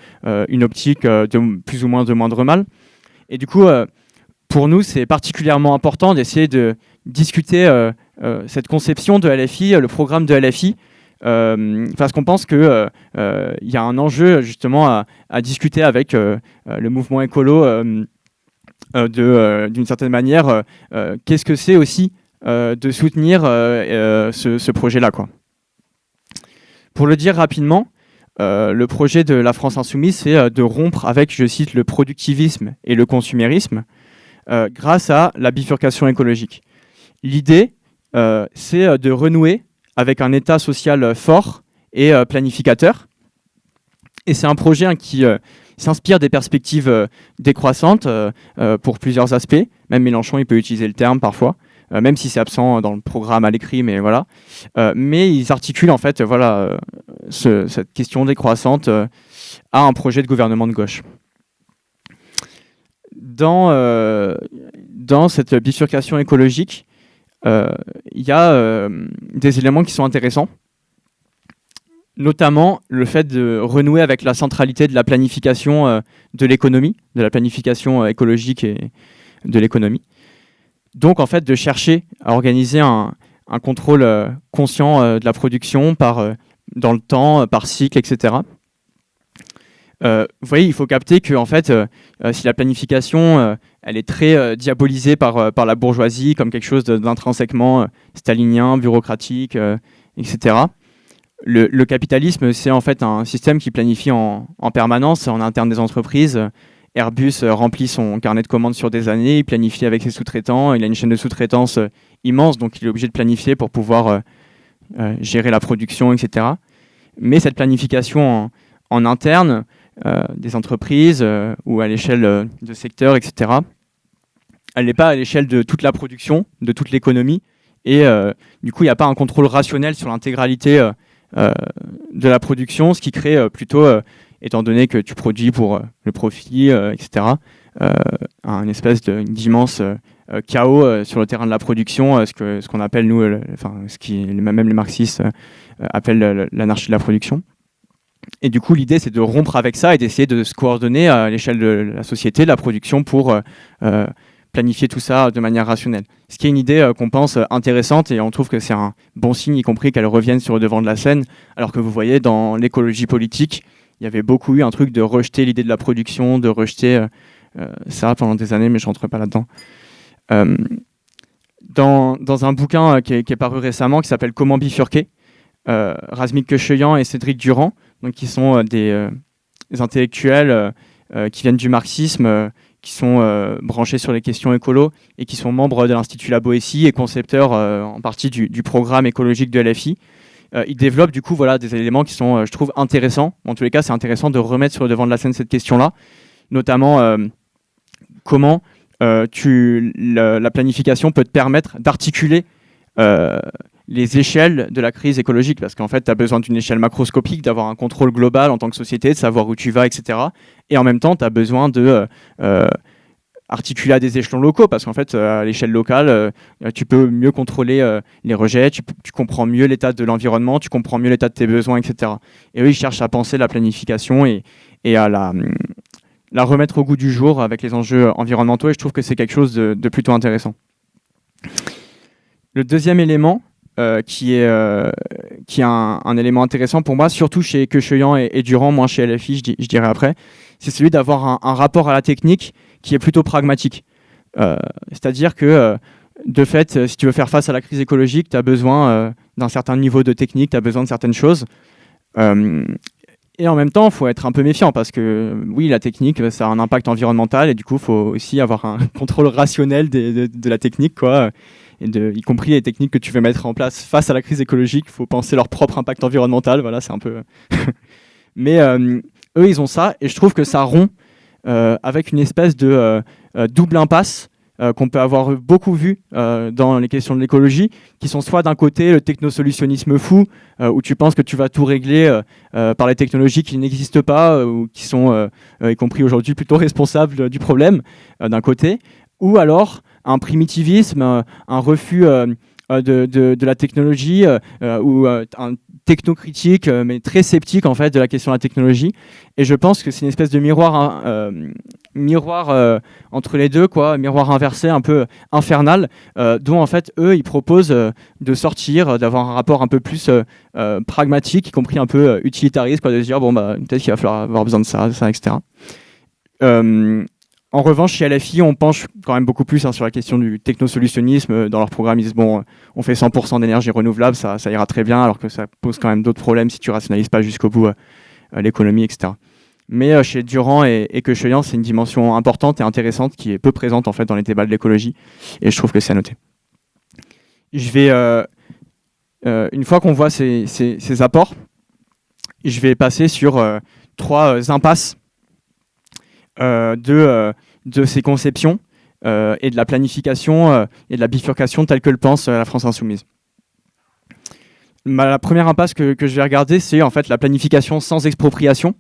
une optique de plus ou moins de moindre mal. Et du coup, pour nous, c'est particulièrement important d'essayer de discuter cette conception de LFI, le programme de LFI, parce qu'on pense qu'il y a un enjeu justement à discuter avec le mouvement écolo d'une certaine manière. Qu'est-ce que c'est aussi de soutenir ce projet-là, quoi. Pour le dire rapidement, le projet de la France Insoumise, c'est de rompre avec, je cite, le productivisme et le consumérisme grâce à la bifurcation écologique. L'idée, c'est de renouer avec un État social fort et planificateur. Et c'est un projet qui s'inspire des perspectives décroissantes pour plusieurs aspects. Même Mélenchon, il peut utiliser le terme parfois, même si c'est absent dans le programme à l'écrit, mais voilà. Mais ils articulent en fait cette question décroissante à un projet de gouvernement de gauche. Dans cette bifurcation écologique, il y a des éléments qui sont intéressants, notamment le fait de renouer avec la centralité de la planification de l'économie, de la planification écologique et de l'économie. Donc en fait de chercher à organiser un contrôle conscient de la production dans le temps, par cycle, etc. Vous voyez, il faut capter que en fait, si la planification elle est très diabolisée par la bourgeoisie comme quelque chose d'intrinsèquement stalinien, bureaucratique, etc. Le capitalisme, c'est en fait un système qui planifie en permanence en interne des entreprises. Airbus remplit son carnet de commandes sur des années, il planifie avec ses sous-traitants, il a une chaîne de sous-traitance immense, donc il est obligé de planifier pour pouvoir gérer la production, etc. Mais cette planification en interne des entreprises ou à l'échelle de secteurs, etc., elle n'est pas à l'échelle de toute la production, de toute l'économie, et du coup, il n'y a pas un contrôle rationnel sur l'intégralité de la production, ce qui crée plutôt, étant donné que tu produis pour le profit, etc., une espèce d'immense chaos sur le terrain de la production, ce qu'on appelle, nous, même les marxistes appellent l'anarchie de la production. Et du coup, l'idée, c'est de rompre avec ça et d'essayer de se coordonner à l'échelle de la société, de la production, pour planifier tout ça de manière rationnelle. Ce qui est une idée qu'on pense intéressante et on trouve que c'est un bon signe, y compris qu'elle revienne sur le devant de la scène, alors que vous voyez, dans l'écologie politique, il y avait beaucoup eu un truc de rejeter l'idée de la production, de rejeter ça pendant des années, mais je ne rentre pas là-dedans. dans un bouquin qui est paru récemment, qui s'appelle Comment bifurquer, Razmik Kecheyan et Cédric Durand, donc, qui sont des intellectuels qui viennent du marxisme, qui sont branchés sur les questions écolo et qui sont membres de l'Institut La Boétie et concepteurs en partie du programme écologique de LFI. Ils développent du coup des éléments qui sont, je trouve, intéressants. En tous les cas, c'est intéressant de remettre sur le devant de la scène cette question-là, notamment comment la planification peut te permettre d'articuler les échelles de la crise écologique, parce qu'en fait, tu as besoin d'une échelle macroscopique, d'avoir un contrôle global en tant que société, de savoir où tu vas, etc. Et en même temps, tu as besoin de articuler à des échelons locaux, parce qu'en fait, à l'échelle locale, tu peux mieux contrôler les rejets, tu comprends mieux l'état de l'environnement, tu comprends mieux l'état de tes besoins, etc. Et eux, ils cherchent à penser la planification et à la remettre au goût du jour avec les enjeux environnementaux, et je trouve que c'est quelque chose de plutôt intéressant. Le deuxième élément, qui est un élément intéressant pour moi, surtout chez Kecheyan et Durand, moins chez LFI, je dirais après, c'est celui d'avoir un rapport à la technique qui est plutôt pragmatique. C'est-à-dire que, de fait, si tu veux faire face à la crise écologique, tu as besoin d'un certain niveau de technique, tu as besoin de certaines choses. Et en même temps, il faut être un peu méfiant, parce que oui, la technique, ça a un impact environnemental, et du coup, il faut aussi avoir un contrôle rationnel de la technique, quoi. Y compris les techniques que tu veux mettre en place face à la crise écologique, il faut penser leur propre impact environnemental, voilà, c'est un peu... Mais eux, ils ont ça, et je trouve que ça rompt avec une espèce de double impasse qu'on peut avoir beaucoup vu dans les questions de l'écologie, qui sont soit d'un côté le technosolutionnisme fou, où tu penses que tu vas tout régler par les technologies qui n'existent pas, ou qui sont, y compris aujourd'hui, plutôt responsables du problème, d'un côté, ou alors un primitivisme, un refus de la technologie, ou un technocritique, mais très sceptique en fait de la question de la technologie. Et je pense que c'est une espèce de miroir entre les deux, quoi, miroir inversé, un peu infernal, dont en fait eux ils proposent de sortir, d'avoir un rapport un peu plus pragmatique, y compris un peu utilitariste, quoi, de se dire bon bah peut-être qu'il va falloir avoir besoin de ça, etc. En revanche, chez LFI, on penche quand même beaucoup plus sur la question du technosolutionnisme. Dans leur programme, ils disent bon, on fait 100% d'énergie renouvelable, ça ira très bien, alors que ça pose quand même d'autres problèmes si tu rationalises pas jusqu'au bout l'économie, etc. Mais chez Durand et Kecheyan, c'est une dimension importante et intéressante qui est peu présente en fait dans les débats de l'écologie, et je trouve que c'est à noter. Je vais, une fois qu'on voit ces apports, je vais passer sur 3 impasses de ces conceptions et de la planification et de la bifurcation telle que le pense la France Insoumise. La première impasse que je vais regarder, c'est en fait la planification sans expropriation.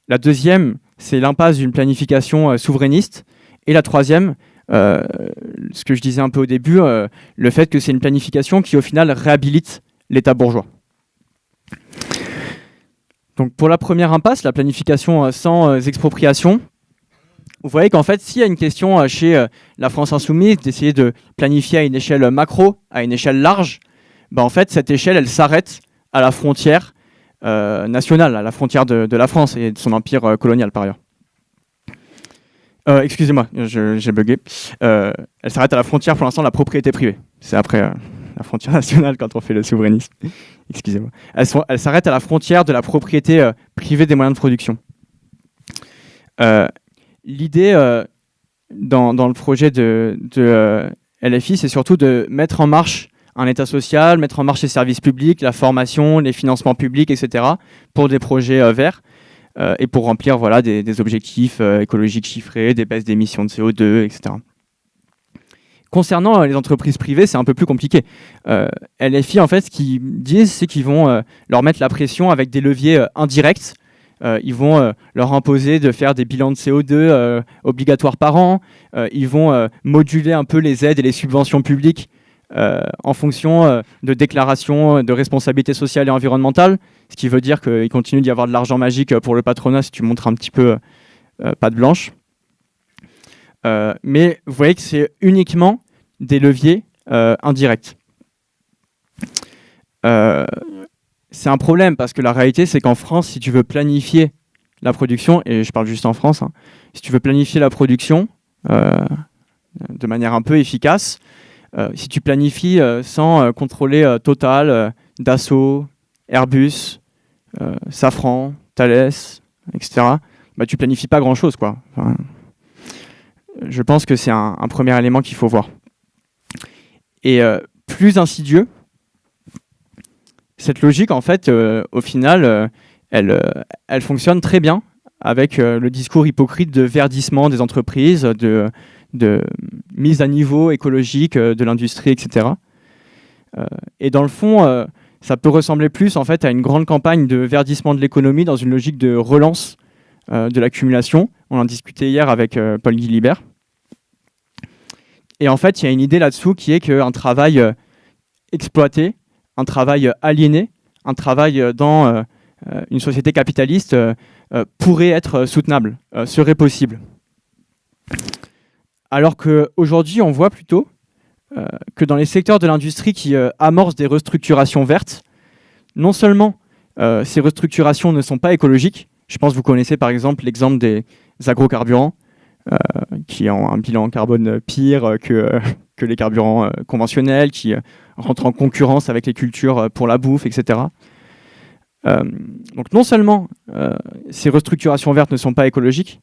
La deuxième, c'est l'impasse d'une planification souverainiste. Et la troisième, ce que je disais un peu au début, le fait que c'est une planification qui au final réhabilite l'État bourgeois. Donc pour la première impasse, la planification sans expropriation, vous voyez qu'en fait, s'il y a une question chez la France Insoumise d'essayer de planifier à une échelle macro, à une échelle large, ben en fait, cette échelle, elle s'arrête à la frontière nationale, à la frontière de la France et de son empire colonial par ailleurs. Excusez-moi, j'ai bugué. Elle s'arrête à la frontière, pour l'instant, de la propriété privée. C'est après la frontière nationale quand on fait le souverainisme. Excusez-moi. Elle s'arrête à la frontière de la propriété privée des moyens de production. L'idée dans le projet de LFI, c'est surtout de mettre en marche un État social, mettre en marche les services publics, la formation, les financements publics, etc., pour des projets verts et pour remplir des objectifs écologiques chiffrés, des baisses d'émissions de CO2, etc. Concernant les entreprises privées, c'est un peu plus compliqué. LFI, en fait, ce qu'ils disent, c'est qu'ils vont leur mettre la pression avec des leviers indirects. Ils vont leur imposer de faire des bilans de CO2 obligatoires par an. Ils vont moduler un peu les aides et les subventions publiques en fonction de déclarations de responsabilité sociale et environnementale, ce qui veut dire qu'il continue d'y avoir de l'argent magique pour le patronat si tu montres un petit peu patte blanche. Mais vous voyez que c'est uniquement des leviers indirects. C'est un problème parce que la réalité, c'est qu'en France, si tu veux planifier la production, et je parle juste en France, si tu veux planifier la production de manière un peu efficace, si tu planifies sans contrôler Total, Dassault, Airbus, Safran, Thales, etc., bah, tu planifies pas grand-chose, quoi. Enfin, je pense que c'est un premier élément qu'il faut voir. Et plus insidieux, cette logique, en fait, au final, elle fonctionne très bien avec le discours hypocrite de verdissement des entreprises, de mise à niveau écologique de l'industrie, etc. Et dans le fond, ça peut ressembler plus en fait à une grande campagne de verdissement de l'économie dans une logique de relance de l'accumulation. On en discutait hier avec Paul Guilibert. Et en fait, il y a une idée là-dessous qui est qu'un travail exploité, un travail aliéné, un travail dans une société capitaliste pourrait être soutenable, serait possible. Alors qu'aujourd'hui, on voit plutôt que dans les secteurs de l'industrie qui amorcent des restructurations vertes, non seulement ces restructurations ne sont pas écologiques, je pense que vous connaissez par exemple l'exemple des agrocarburants, qui ont un bilan carbone pire que les carburants conventionnels, qui rentrent en concurrence avec les cultures pour la bouffe, etc. Donc non seulement ces restructurations vertes ne sont pas écologiques,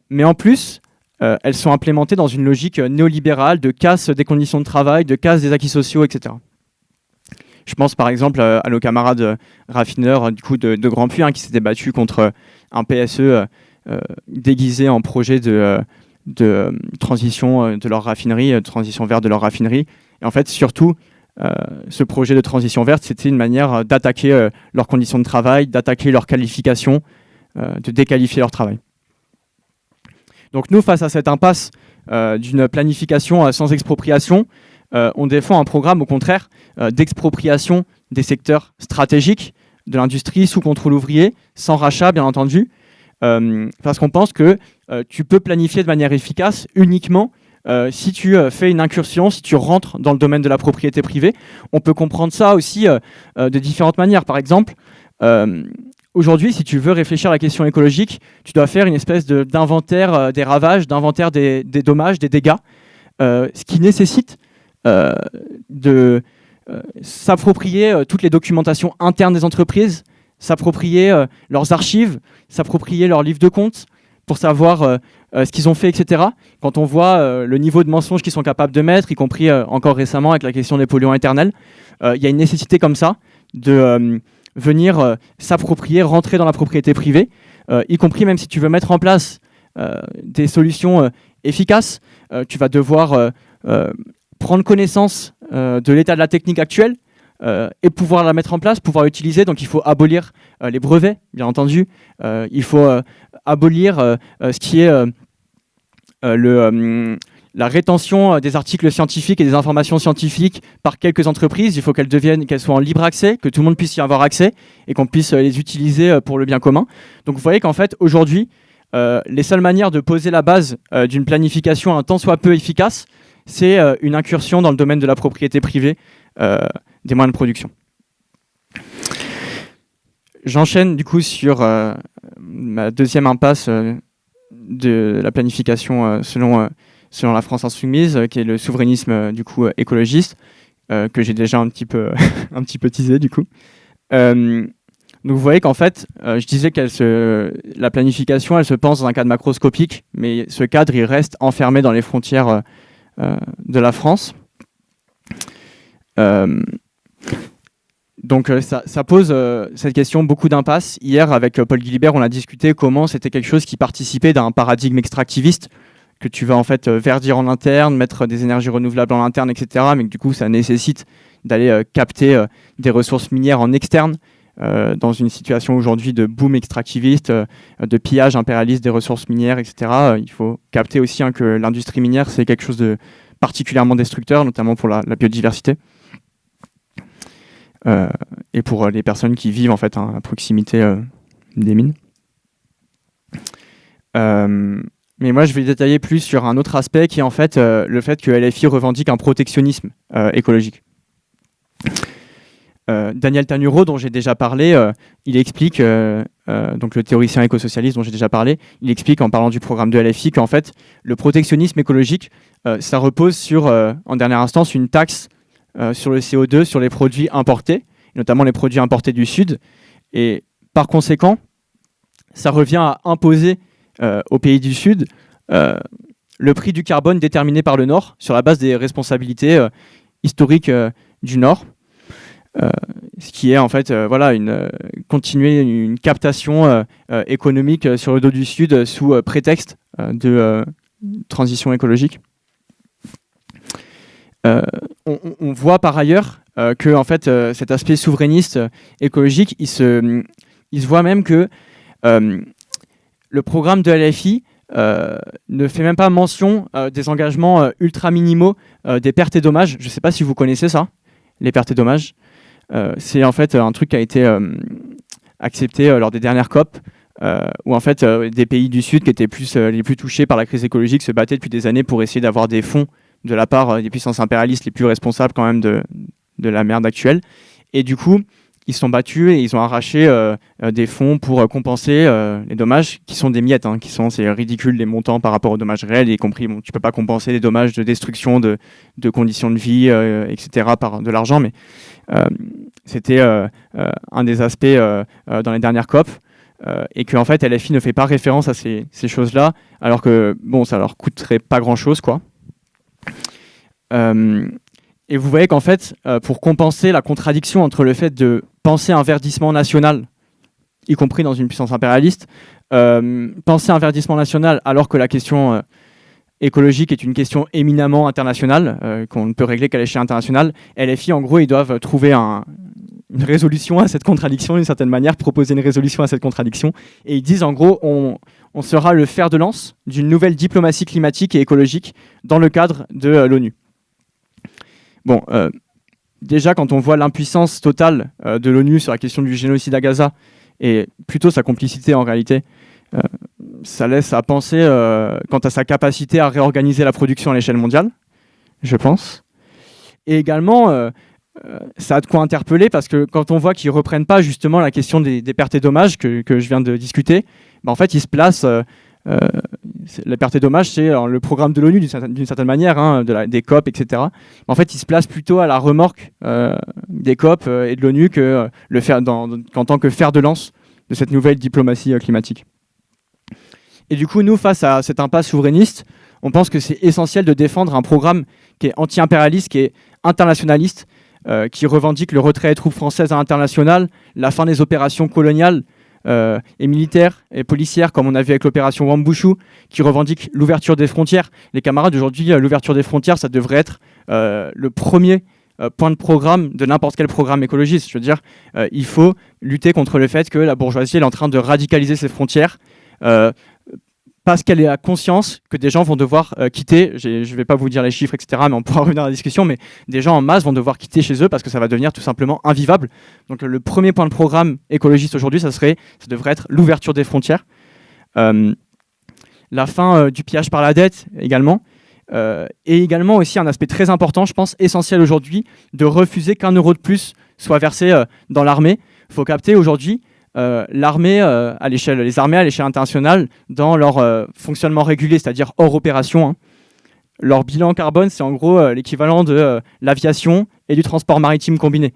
mais en plus, elles sont implémentées dans une logique néolibérale de casse des conditions de travail, de casse des acquis sociaux, etc. Je pense par exemple à nos camarades raffineurs du coup, de Grandpuits qui s'étaient battus contre un PSE déguisé en projet de transition de leur raffinerie, de transition verte de leur raffinerie. Et en fait, surtout, ce projet de transition verte, c'était une manière d'attaquer leurs conditions de travail, d'attaquer leurs qualifications, de déqualifier leur travail. Donc nous, face à cette impasse d'une planification sans expropriation, on défend un programme, au contraire, d'expropriation des secteurs stratégiques de l'industrie sous contrôle ouvrier, sans rachat, bien entendu, parce qu'on pense que tu peux planifier de manière efficace uniquement si tu fais une incursion, si tu rentres dans le domaine de la propriété privée. On peut comprendre ça aussi de différentes manières. Par exemple, aujourd'hui, si tu veux réfléchir à la question écologique, tu dois faire une espèce d'inventaire des ravages, d'inventaire des dommages, des dégâts, ce qui nécessite de s'approprier toutes les documentations internes des entreprises, s'approprier leurs archives, s'approprier leurs livres de compte pour savoir ce qu'ils ont fait, etc. Quand on voit le niveau de mensonges qu'ils sont capables de mettre, y compris encore récemment avec la question des polluants éternels, il y a une nécessité comme ça de venir s'approprier, rentrer dans la propriété privée, y compris même si tu veux mettre en place des solutions efficaces, tu vas devoir prendre connaissance de l'état de la technique actuelle, et pouvoir la mettre en place, pouvoir l'utiliser. Donc il faut abolir les brevets, bien entendu. Il faut abolir ce qui est la rétention des articles scientifiques et des informations scientifiques par quelques entreprises. Il faut qu'elles soient en libre accès, que tout le monde puisse y avoir accès et qu'on puisse les utiliser pour le bien commun. Donc vous voyez qu'en fait, aujourd'hui, les seules manières de poser la base d'une planification un tant soit peu efficace, c'est une incursion dans le domaine de la propriété privée des moyens de production. J'enchaîne du coup sur ma deuxième impasse de la planification selon la France insoumise, qui est le souverainisme du coup écologiste, que j'ai déjà un petit peu teasé du coup. Donc vous voyez qu'en fait, je disais la planification, elle se pense dans un cadre macroscopique, mais ce cadre, il reste enfermé dans les frontières de la France. Donc ça pose cette question beaucoup d'impasses. Hier, avec Paul Guilibert, on a discuté comment c'était quelque chose qui participait d'un paradigme extractiviste, que tu vas en fait verdir en interne, mettre des énergies renouvelables en interne, etc. Mais que du coup, ça nécessite d'aller capter des ressources minières en externe, dans une situation aujourd'hui de boom extractiviste, de pillage impérialiste des ressources minières, etc. Il faut capter aussi que l'industrie minière, c'est quelque chose de particulièrement destructeur, notamment pour la biodiversité. Et pour les personnes qui vivent en fait à proximité des mines. Mais moi je vais détailler plus sur un autre aspect qui est en fait le fait que LFI revendique un protectionnisme écologique. Daniel Tanuro, dont j'ai déjà parlé, il explique donc le théoricien écosocialiste dont j'ai déjà parlé, il explique en parlant du programme de LFI qu'en fait, le protectionnisme écologique, ça repose sur, en dernière instance, une taxe sur le CO2, sur les produits importés, notamment les produits importés du Sud. Et par conséquent, ça revient à imposer aux pays du Sud le prix du carbone déterminé par le Nord sur la base des responsabilités historiques du Nord. Ce qui est en fait continuer une captation économique sur le dos du Sud sous prétexte de transition écologique. On voit par ailleurs que en fait, cet aspect souverainiste écologique, il se voit même que le programme de LFI ne fait même pas mention des engagements ultra minimaux des pertes et dommages. Je ne sais pas si vous connaissez ça, les pertes et dommages. C'est en fait un truc qui a été accepté lors des dernières COP, où en fait des pays du Sud qui étaient les plus touchés par la crise écologique se battaient depuis des années pour essayer d'avoir des fonds de la part des puissances impérialistes les plus responsables quand même de la merde actuelle. Et du coup, ils se sont battus et ils ont arraché des fonds pour compenser les dommages qui sont des miettes, c'est ridicule les montants par rapport aux dommages réels, y compris tu peux pas compenser les dommages de destruction de conditions de vie, etc. par de l'argent, mais c'était un des aspects dans les dernières COP, et que en fait LFI ne fait pas référence à ces choses-là, alors que bon, ça leur coûterait pas grand-chose, quoi. Et vous voyez qu'en fait, pour compenser la contradiction entre le fait de penser un verdissement national, y compris dans une puissance impérialiste, penser un verdissement national alors que la question écologique est une question éminemment internationale, qu'on ne peut régler qu'à l'échelle internationale, LFI, en gros, ils doivent trouver une résolution à cette contradiction, d'une certaine manière, proposer une résolution à cette contradiction. Et ils disent, en gros, on sera le fer de lance d'une nouvelle diplomatie climatique et écologique dans le cadre de l'ONU. Bon, déjà, quand on voit l'impuissance totale de l'ONU sur la question du génocide à Gaza, et plutôt sa complicité en réalité, ça laisse à penser quant à sa capacité à réorganiser la production à l'échelle mondiale, je pense. Et également, ça a de quoi interpeller, parce que quand on voit qu'ils ne reprennent pas justement la question des pertes et dommages que je viens de discuter, en fait, ils se placent... la perte et dommages, c'est le programme de l'ONU d'une certaine manière, des COP, etc. En fait, il se place plutôt à la remorque des COP et de l'ONU qu'en tant que fer de lance de cette nouvelle diplomatie climatique. Et du coup, nous, face à cette impasse souverainiste, on pense que c'est essentiel de défendre un programme qui est anti-impérialiste, qui est internationaliste, qui revendique le retrait des troupes françaises à l'international, la fin des opérations coloniales et militaires et policières, comme on a vu avec l'opération Wambushu, qui revendique l'ouverture des frontières. Les camarades, aujourd'hui, l'ouverture des frontières, ça devrait être le premier point de programme de n'importe quel programme écologiste. Je veux dire, il faut lutter contre le fait que la bourgeoisie elle est en train de radicaliser ses frontières, parce qu'elle a conscience que des gens vont devoir quitter, je ne vais pas vous dire les chiffres, etc., mais on pourra revenir dans la discussion, mais des gens en masse vont devoir quitter chez eux parce que ça va devenir tout simplement invivable. Donc le premier point de programme écologiste aujourd'hui, ça devrait être l'ouverture des frontières. La fin du pillage par la dette également. Et également aussi un aspect très important, je pense, essentiel aujourd'hui, de refuser qu'un euro de plus soit versé dans l'armée. Il faut capter aujourd'hui les armées à l'échelle internationale dans leur fonctionnement régulier, c'est-à-dire hors opération. Leur bilan carbone, c'est en gros l'équivalent de l'aviation et du transport maritime combiné.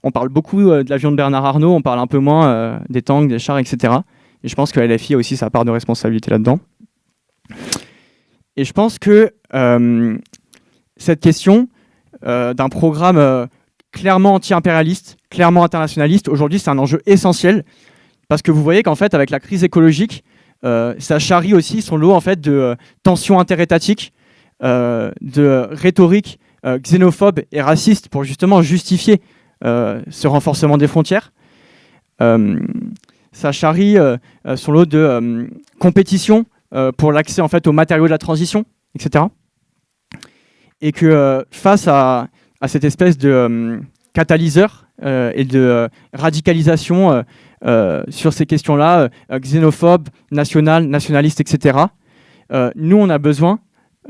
On parle beaucoup de l'avion de Bernard Arnault, on parle un peu moins des tanks, des chars, etc. Et je pense que LFI a aussi sa part de responsabilité là-dedans. Et je pense que cette question d'un programme clairement anti-impérialiste, clairement internationaliste, aujourd'hui c'est un enjeu essentiel, parce que vous voyez qu'en fait avec la crise écologique, ça charrie aussi son lot en fait de tensions interétatiques, de rhétorique xénophobe et raciste pour justement justifier ce renforcement des frontières. Ça charrie son lot de compétition pour l'accès en fait aux matériaux de la transition, etc. Et que face à cette espèce de catalyseur et de radicalisation sur ces questions-là, xénophobes, nationalistes, etc., nous, on a besoin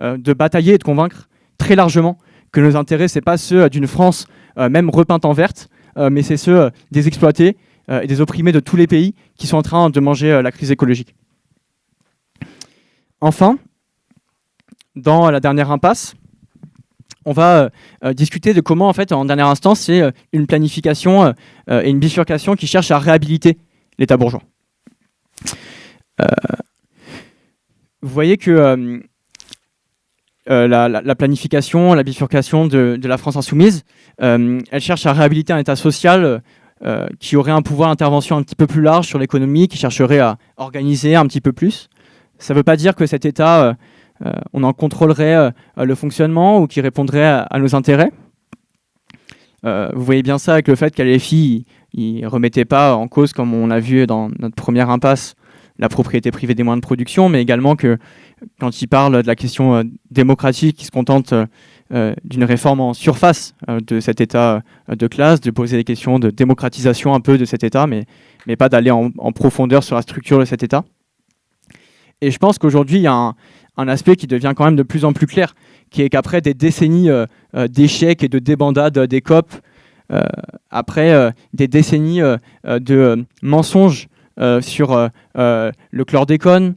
de batailler et de convaincre très largement que nos intérêts, ce n'est pas ceux d'une France même repeinte en verte, mais c'est ceux des exploités et des opprimés de tous les pays qui sont en train de manger la crise écologique. Enfin, dans la dernière impasse, on va discuter de comment, en fait, en dernière instance, c'est une planification et une bifurcation qui cherche à réhabiliter l'État bourgeois. Vous voyez que la planification, la bifurcation de la France insoumise, elle cherche à réhabiliter un État social qui aurait un pouvoir d'intervention un petit peu plus large sur l'économie, qui chercherait à organiser un petit peu plus. Ça ne veut pas dire que cet État, on en contrôlerait le fonctionnement ou qui répondrait à nos intérêts. Vous voyez bien ça avec le fait qu'à LFI, il ne remettait pas en cause, comme on a vu dans notre première impasse, la propriété privée des moyens de production, mais également que quand il parle de la question démocratique, il se contente d'une réforme en surface de cet État de classe, de poser des questions de démocratisation un peu de cet État, mais pas d'aller en profondeur sur la structure de cet État. Et je pense qu'aujourd'hui, il y a un aspect qui devient quand même de plus en plus clair, qui est qu'après des décennies d'échecs et de débandades des COP, après des décennies de mensonges sur le chlordécone,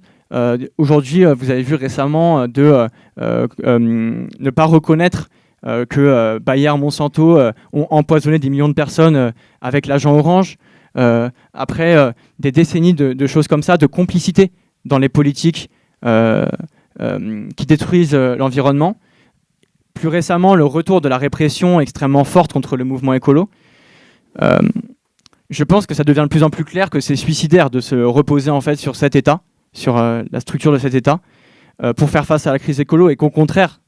aujourd'hui, vous avez vu récemment de ne pas reconnaître que Bayer, Monsanto ont empoisonné des millions de personnes avec l'agent orange. Après des décennies de choses comme ça, de complicité dans les politiques qui détruisent l'environnement. Plus récemment, le retour de la répression extrêmement forte contre le mouvement écolo. Je pense que ça devient de plus en plus clair que c'est suicidaire de se reposer en fait sur cet État, sur la structure de cet État, pour faire face à la crise écolo, et qu'au contraire,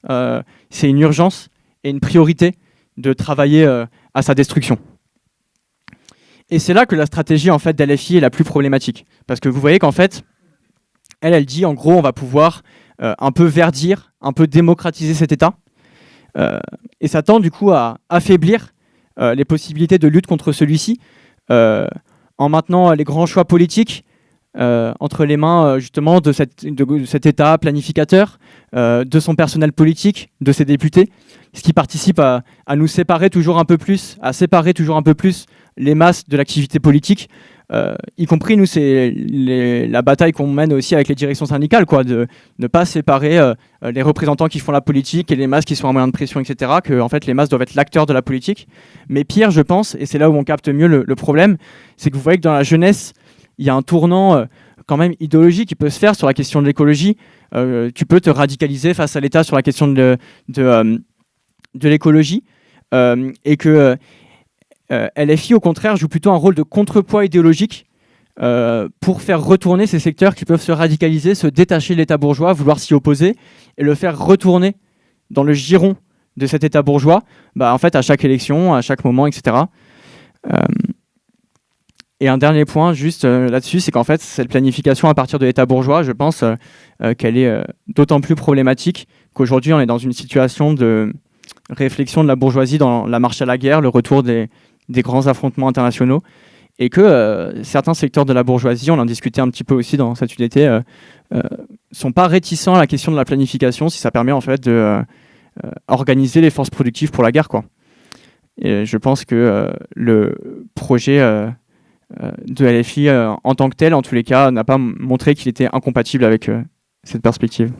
c'est une urgence et une priorité de travailler à sa destruction. Et c'est là que la stratégie en fait d'LFI est la plus problématique, parce que vous voyez qu'en fait, elle dit en gros on va pouvoir un peu verdir, un peu démocratiser cet État, et ça tend du coup à affaiblir les possibilités de lutte contre celui-ci, en maintenant les grands choix politiques entre les mains justement de cet État planificateur, de son personnel politique, de ses députés, ce qui participe à nous séparer toujours un peu plus, à séparer toujours un peu plus les masses de l'activité politique, y compris nous, c'est la bataille qu'on mène aussi avec les directions syndicales, quoi, de ne pas séparer les représentants qui font la politique et les masses qui sont en moyen de pression, etc., que en fait les masses doivent être l'acteur de la politique. Mais pire, je pense, et c'est là où on capte mieux le problème, c'est que vous voyez que dans la jeunesse, il y a un tournant quand même idéologique qui peut se faire sur la question de l'écologie. Tu peux te radicaliser face à l'État sur la question de l'écologie, et que LFI, au contraire, joue plutôt un rôle de contrepoids idéologique pour faire retourner ces secteurs qui peuvent se radicaliser, se détacher de l'État bourgeois, vouloir s'y opposer, et le faire retourner dans le giron de cet État bourgeois, en fait, à chaque élection, à chaque moment, etc. Et un dernier point, juste là-dessus, c'est qu'en fait, cette planification à partir de l'État bourgeois, je pense qu'elle est d'autant plus problématique qu'aujourd'hui, on est dans une situation de réflexion de la bourgeoisie dans la marche à la guerre, le retour des grands affrontements internationaux, et que certains secteurs de la bourgeoisie, on en discutait un petit peu aussi dans cette UDT, sont pas réticents à la question de la planification si ça permet en fait de organiser les forces productives pour la guerre, quoi. Et je pense que le projet de LFI en tant que tel, en tous les cas, n'a pas montré qu'il était incompatible avec cette perspective.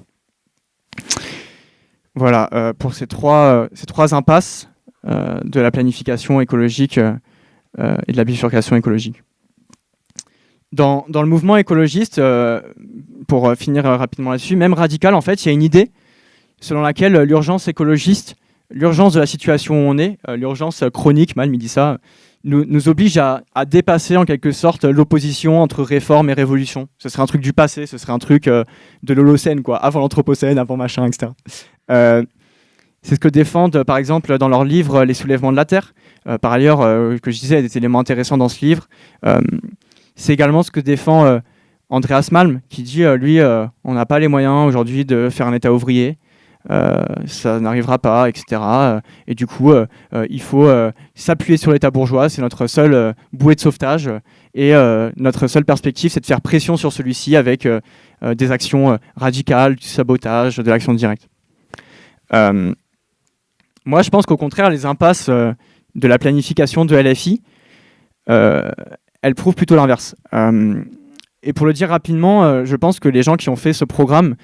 Voilà, pour ces trois impasses de la planification écologique et de la bifurcation écologique. Dans le mouvement écologiste, pour finir rapidement là-dessus, même radical, en fait, il y a une idée selon laquelle l'urgence écologiste, l'urgence de la situation où on est, l'urgence chronique, Malm il dit ça, nous oblige à dépasser en quelque sorte l'opposition entre réforme et révolution. Ce serait un truc du passé, ce serait un truc de l'Holocène, quoi, avant l'Anthropocène, avant machin, etc. C'est ce que défendent, par exemple, dans leur livre « Les soulèvements de la Terre ». Par ailleurs, que je disais, il y a des éléments intéressants dans ce livre. C'est également ce que défend Andreas Malm, qui dit, lui, on n'a pas les moyens aujourd'hui de faire un État ouvrier. Ça n'arrivera pas, etc. Et du coup, il faut s'appuyer sur l'État bourgeois, c'est notre seule bouée de sauvetage, et notre seule perspective, c'est de faire pression sur celui-ci avec des actions radicales, du sabotage, de l'action directe. Moi, je pense qu'au contraire, les impasses de la planification de LFI, elle prouve plutôt l'inverse. Et pour le dire rapidement, je pense que les gens qui ont fait ce programme,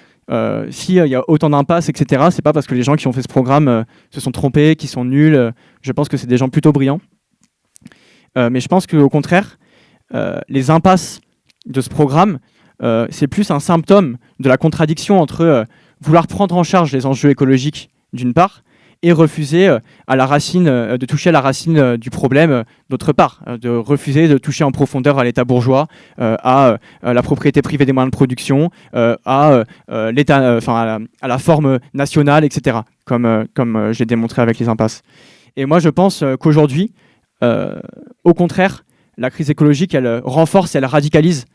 s'il y a autant d'impasses, etc., c'est pas parce que les gens qui ont fait ce programme se sont trompés, qui sont nuls. Je pense que c'est des gens plutôt brillants. Mais je pense qu'au contraire, les impasses de ce programme, c'est plus un symptôme de la contradiction entre vouloir prendre en charge les enjeux écologiques d'une part et refuser de toucher à la racine du problème d'autre part, de refuser de toucher en profondeur à l'État bourgeois, à la propriété privée des moyens de production, à l'État, à la forme nationale, etc. Comme j'ai démontré avec les impasses. Et moi, je pense qu'aujourd'hui, au contraire, la crise écologique, elle renforce et elle radicalise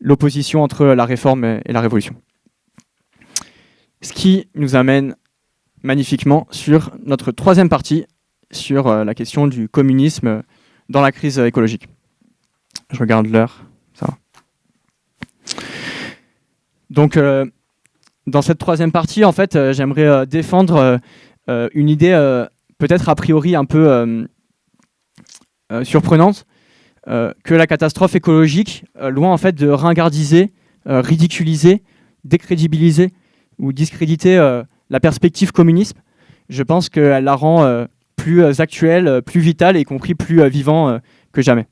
l'opposition entre la réforme et la révolution. Ce qui nous amène magnifiquement sur notre troisième partie, sur la question du communisme dans la crise écologique. Je regarde l'heure, ça va. Donc, dans cette troisième partie, en fait, j'aimerais défendre une idée peut-être a priori un peu surprenante, que la catastrophe écologique, loin en fait de ringardiser, ridiculiser, décrédibiliser ou discréditer la perspective communisme, je pense qu'elle la rend plus actuelle, plus vitale et y compris plus vivant que jamais.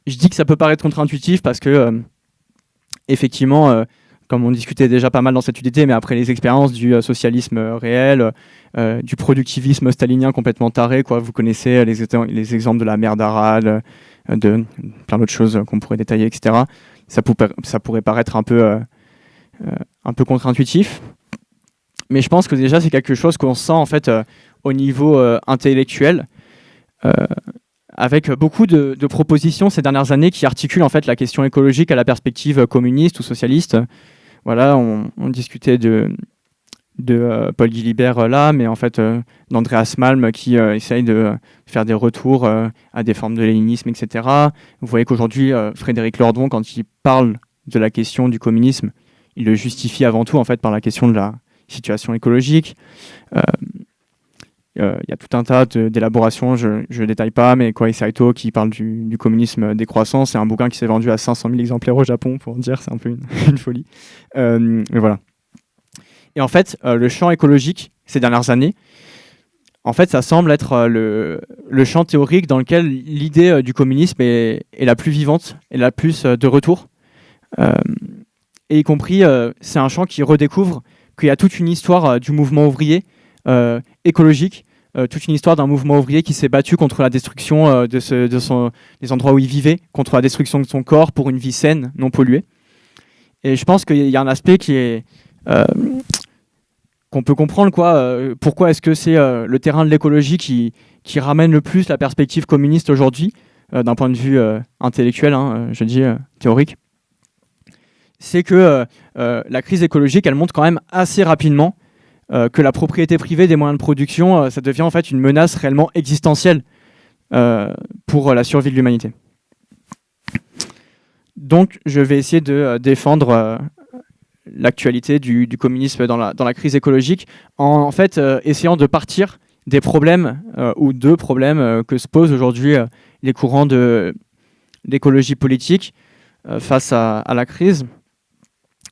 Je dis que ça peut paraître contre-intuitif parce que, effectivement, comme on discutait déjà pas mal dans cette unité, mais après les expériences du socialisme réel, du productivisme stalinien complètement taré, quoi, vous connaissez les exemples de la mer d'Aral, de plein d'autres choses qu'on pourrait détailler, etc. Ça pourrait paraître un peu contre-intuitif, mais je pense que déjà c'est quelque chose qu'on sent en fait au niveau intellectuel, avec beaucoup de propositions ces dernières années qui articulent en fait la question écologique à la perspective communiste ou socialiste. Voilà, on discutait de Paul Guilibert là, mais en fait d'Andreas Malm qui essaye de faire des retours à des formes de léninisme, etc. Vous voyez qu'aujourd'hui, Frédéric Lordon, quand il parle de la question du communisme, il le justifie avant tout en fait par la question de la situation écologique. Il y a tout un tas d'élaborations, je ne détaille pas, mais Kohei Saito qui parle du communisme décroissant, c'est un bouquin qui s'est vendu à 500 000 exemplaires au Japon, pour dire, c'est un peu une folie. Mais voilà. Et en fait, le champ écologique, ces dernières années, en fait, ça semble être le champ théorique dans lequel l'idée du communisme est la plus vivante et la plus de retour. Et y compris, c'est un champ qui redécouvre qu'il y a toute une histoire du mouvement ouvrier écologique, toute une histoire d'un mouvement ouvrier qui s'est battu contre la destruction des endroits où il vivait, contre la destruction de son corps pour une vie saine, non polluée. Et je pense qu'il y a un aspect qui est qu'on peut comprendre, quoi. Pourquoi est-ce que c'est le terrain de l'écologie qui ramène le plus la perspective communiste aujourd'hui, d'un point de vue intellectuel, je dis théorique. C'est que la crise écologique, elle montre quand même assez rapidement que la propriété privée des moyens de production, ça devient en fait une menace réellement existentielle pour la survie de l'humanité. Donc, je vais essayer de défendre l'actualité du communisme dans la crise écologique en fait essayant de partir des problèmes ou deux problèmes que se posent aujourd'hui les courants de l'écologie politique face à la crise,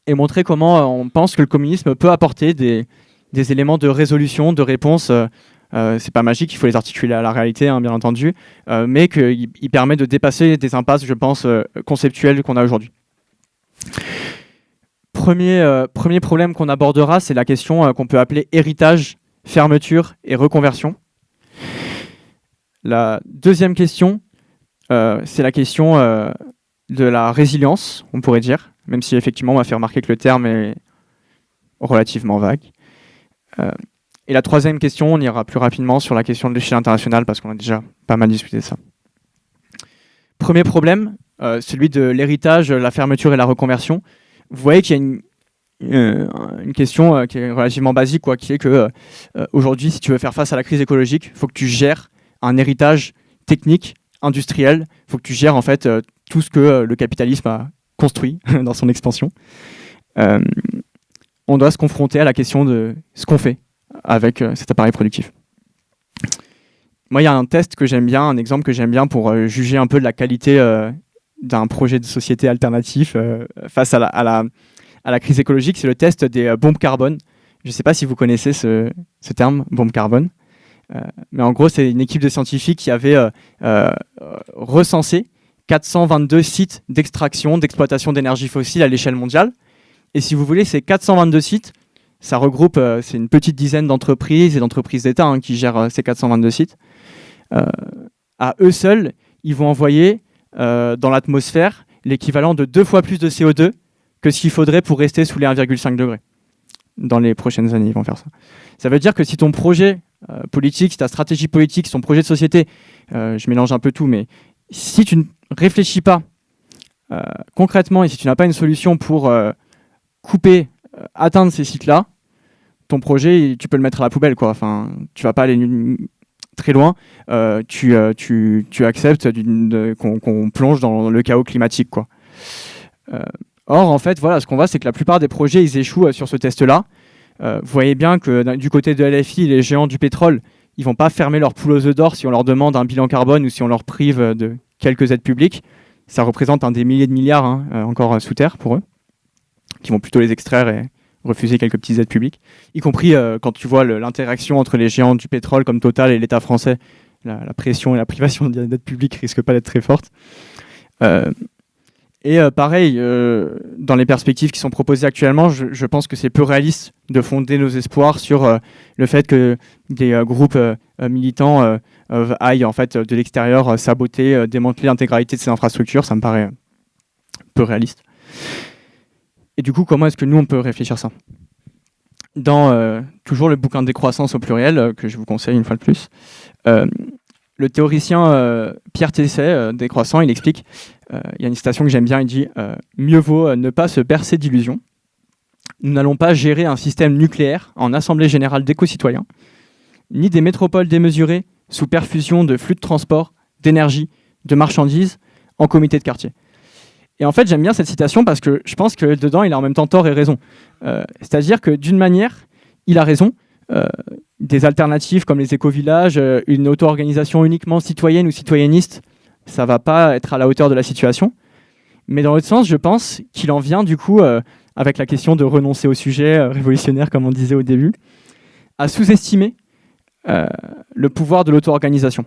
et montrer comment on pense que le communisme peut apporter des éléments de résolution, de réponse. C'est pas magique, il faut les articuler à la réalité, bien entendu, mais qu'il permet de dépasser des impasses, je pense, conceptuelles qu'on a aujourd'hui. Premier problème qu'on abordera, c'est la question qu'on peut appeler héritage, fermeture et reconversion. La deuxième question, c'est la question de la résilience, on pourrait dire, même si effectivement on m'a fait remarquer que le terme est relativement vague. Et la troisième question, on ira plus rapidement sur la question de l'échelle internationale parce qu'on a déjà pas mal discuté de ça. Premier problème, celui de l'héritage, la fermeture et la reconversion. Vous voyez qu'il y a une question qui est relativement basique, quoi, qui est que aujourd'hui, si tu veux faire face à la crise écologique, il faut que tu gères un héritage technique, industriel. Il faut que tu gères en fait tout ce que le capitalisme a construit dans son expansion. On doit se confronter à la question de ce qu'on fait avec cet appareil productif. moi, il y a un test que j'aime bien, un exemple que j'aime bien pour juger un peu de la qualité d'un projet de société alternatif face à la crise écologique. C'est le test des bombes carbone. Je ne sais pas si vous connaissez ce terme, bombe carbone. Mais en gros, c'est une équipe de scientifiques qui avait recensé 422 sites d'extraction, d'exploitation d'énergie fossile à l'échelle mondiale. Et si vous voulez, ces 422 sites, ça regroupe, c'est une petite dizaine d'entreprises et d'entreprises d'État qui gèrent ces 422 sites. À eux seuls, ils vont envoyer dans l'atmosphère l'équivalent de 2 fois plus de CO2 que ce qu'il faudrait pour rester sous les 1,5 degrés. Dans les prochaines années, ils vont faire ça. Ça veut dire que si ton projet politique, si ta stratégie politique, si ton projet de société, je mélange un peu tout, mais si tu ne réfléchis pas concrètement et si tu n'as pas une solution pour couper, atteindre ces sites-là, ton projet, tu peux le mettre à la poubelle, quoi. Enfin, tu vas pas aller très loin. Tu acceptes qu'on plonge dans le chaos climatique, quoi. Or, en fait, voilà, ce qu'on voit, c'est que la plupart des projets, ils échouent sur ce test-là. Vous voyez bien que du côté de LFI, les géants du pétrole, ils vont pas fermer leur poule aux œufs d'or si on leur demande un bilan carbone ou si on leur prive de quelques aides publiques. Ça représente des milliers de milliards encore sous terre pour eux, qui vont plutôt les extraire et refuser quelques petites aides publiques. Y compris quand tu vois l'interaction entre les géants du pétrole comme Total et l'État français, la pression et la privation d'aides publiques risque pas d'être très forte. Et pareil, dans les perspectives qui sont proposées actuellement, je pense que c'est peu réaliste de fonder nos espoirs sur le fait que des groupes militants aillent en fait, de l'extérieur saboter, démanteler l'intégralité de ces infrastructures. Ça me paraît peu réaliste. Et du coup, comment est-ce que nous, on peut réfléchir ça ? Dans toujours le bouquin de décroissance au pluriel, que je vous conseille une fois de plus, le théoricien Pierre Tesset, décroissant, il explique, il y a une citation que j'aime bien, il dit « Mieux vaut ne pas se bercer d'illusions. Nous n'allons pas gérer un système nucléaire en assemblée générale d'éco-citoyens, ni des métropoles démesurées sous perfusion de flux de transport, d'énergie, de marchandises, en comité de quartier. » Et en fait, j'aime bien cette citation parce que je pense que dedans, il a en même temps tort et raison. C'est-à-dire que d'une manière, il a raison. Des alternatives comme les éco-villages, une auto-organisation uniquement citoyenne ou citoyenniste, ça ne va pas être à la hauteur de la situation. Mais dans l'autre sens, je pense qu'il en vient du coup, avec la question de renoncer au sujet révolutionnaire, comme on disait au début, à sous-estimer le pouvoir de l'auto-organisation.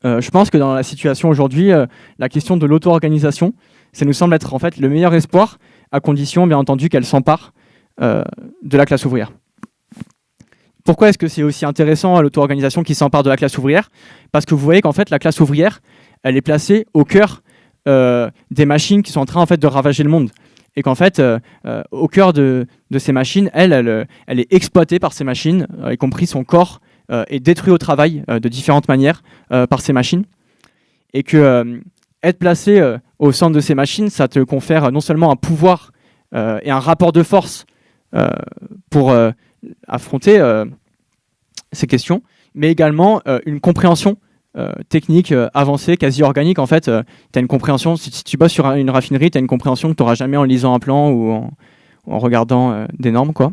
Je pense que dans la situation aujourd'hui, la question de l'auto-organisation, ça nous semble être en fait le meilleur espoir, à condition bien entendu qu'elle s'empare de la classe ouvrière. Pourquoi est-ce que c'est aussi intéressant l'auto-organisation qui s'empare de la classe ouvrière ? Parce que vous voyez qu'en fait la classe ouvrière, elle est placée au cœur des machines qui sont en train en fait de ravager le monde. Et qu'en fait, au cœur de ces machines, elle est exploitée par ces machines, y compris son corps est détruit au travail de différentes manières par ces machines. Et que être placé au centre de ces machines, ça te confère non seulement un pouvoir et un rapport de force pour affronter ces questions, mais également une compréhension technique avancée, quasi organique. En fait, tu as une compréhension, si tu bosses sur une raffinerie, tu as une compréhension que tu n'auras jamais en lisant un plan ou en regardant des normes, quoi.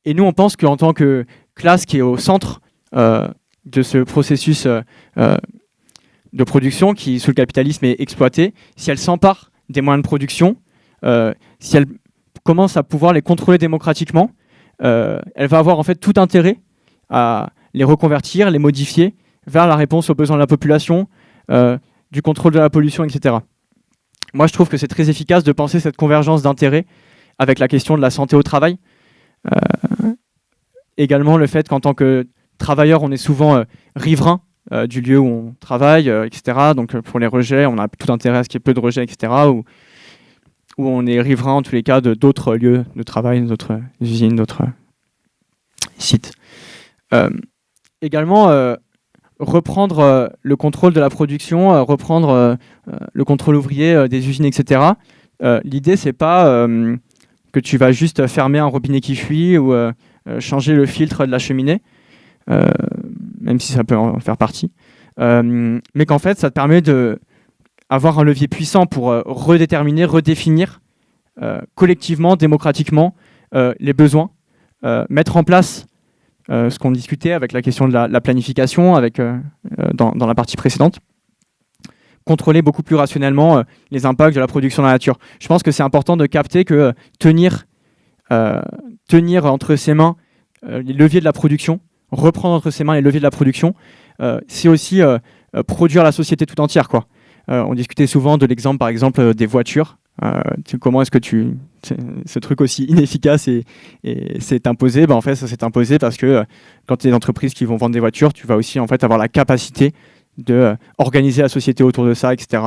Et nous, on pense qu'en tant que classe qui est au centre de ce processus de production qui, sous le capitalisme, est exploité, si elle s'empare des moyens de production, si elle commence à pouvoir les contrôler démocratiquement, elle va avoir en fait tout intérêt à les reconvertir, les modifier vers la réponse aux besoins de la population, du contrôle de la pollution, etc. Moi, je trouve que c'est très efficace de penser cette convergence d'intérêts avec la question de la santé au travail. Également le fait qu'en tant que travailleur, on est souvent riverain du lieu où on travaille, etc. Donc pour les rejets, on a tout intérêt à ce qu'il y ait peu de rejets, etc. Ou on est riverain en tous les cas de d'autres lieux de travail, d'autres usines, d'autres sites. Également, reprendre le contrôle de la production, reprendre le contrôle ouvrier des usines, etc. L'idée, c'est pas que tu vas juste fermer un robinet qui fuit ou changer le filtre de la cheminée, même si ça peut en faire partie, mais qu'en fait, ça te permet d'avoir un levier puissant pour redéterminer, redéfinir collectivement, démocratiquement les besoins, mettre en place ce qu'on discutait avec la question de la planification dans la partie précédente. Contrôler beaucoup plus rationnellement les impacts de la production dans la nature. Je pense que c'est important de capter que tenir entre ses mains les leviers de la production, reprendre entre ses mains les leviers de la production, c'est aussi produire la société tout entière, quoi. On discutait souvent de l'exemple, par exemple, des voitures. Comment est-ce que ce truc aussi inefficace et s'est imposé? En fait, ça s'est imposé parce que quand tu es des entreprises qui vont vendre des voitures, tu vas aussi en fait avoir la capacité de organiser la société autour de ça, etc.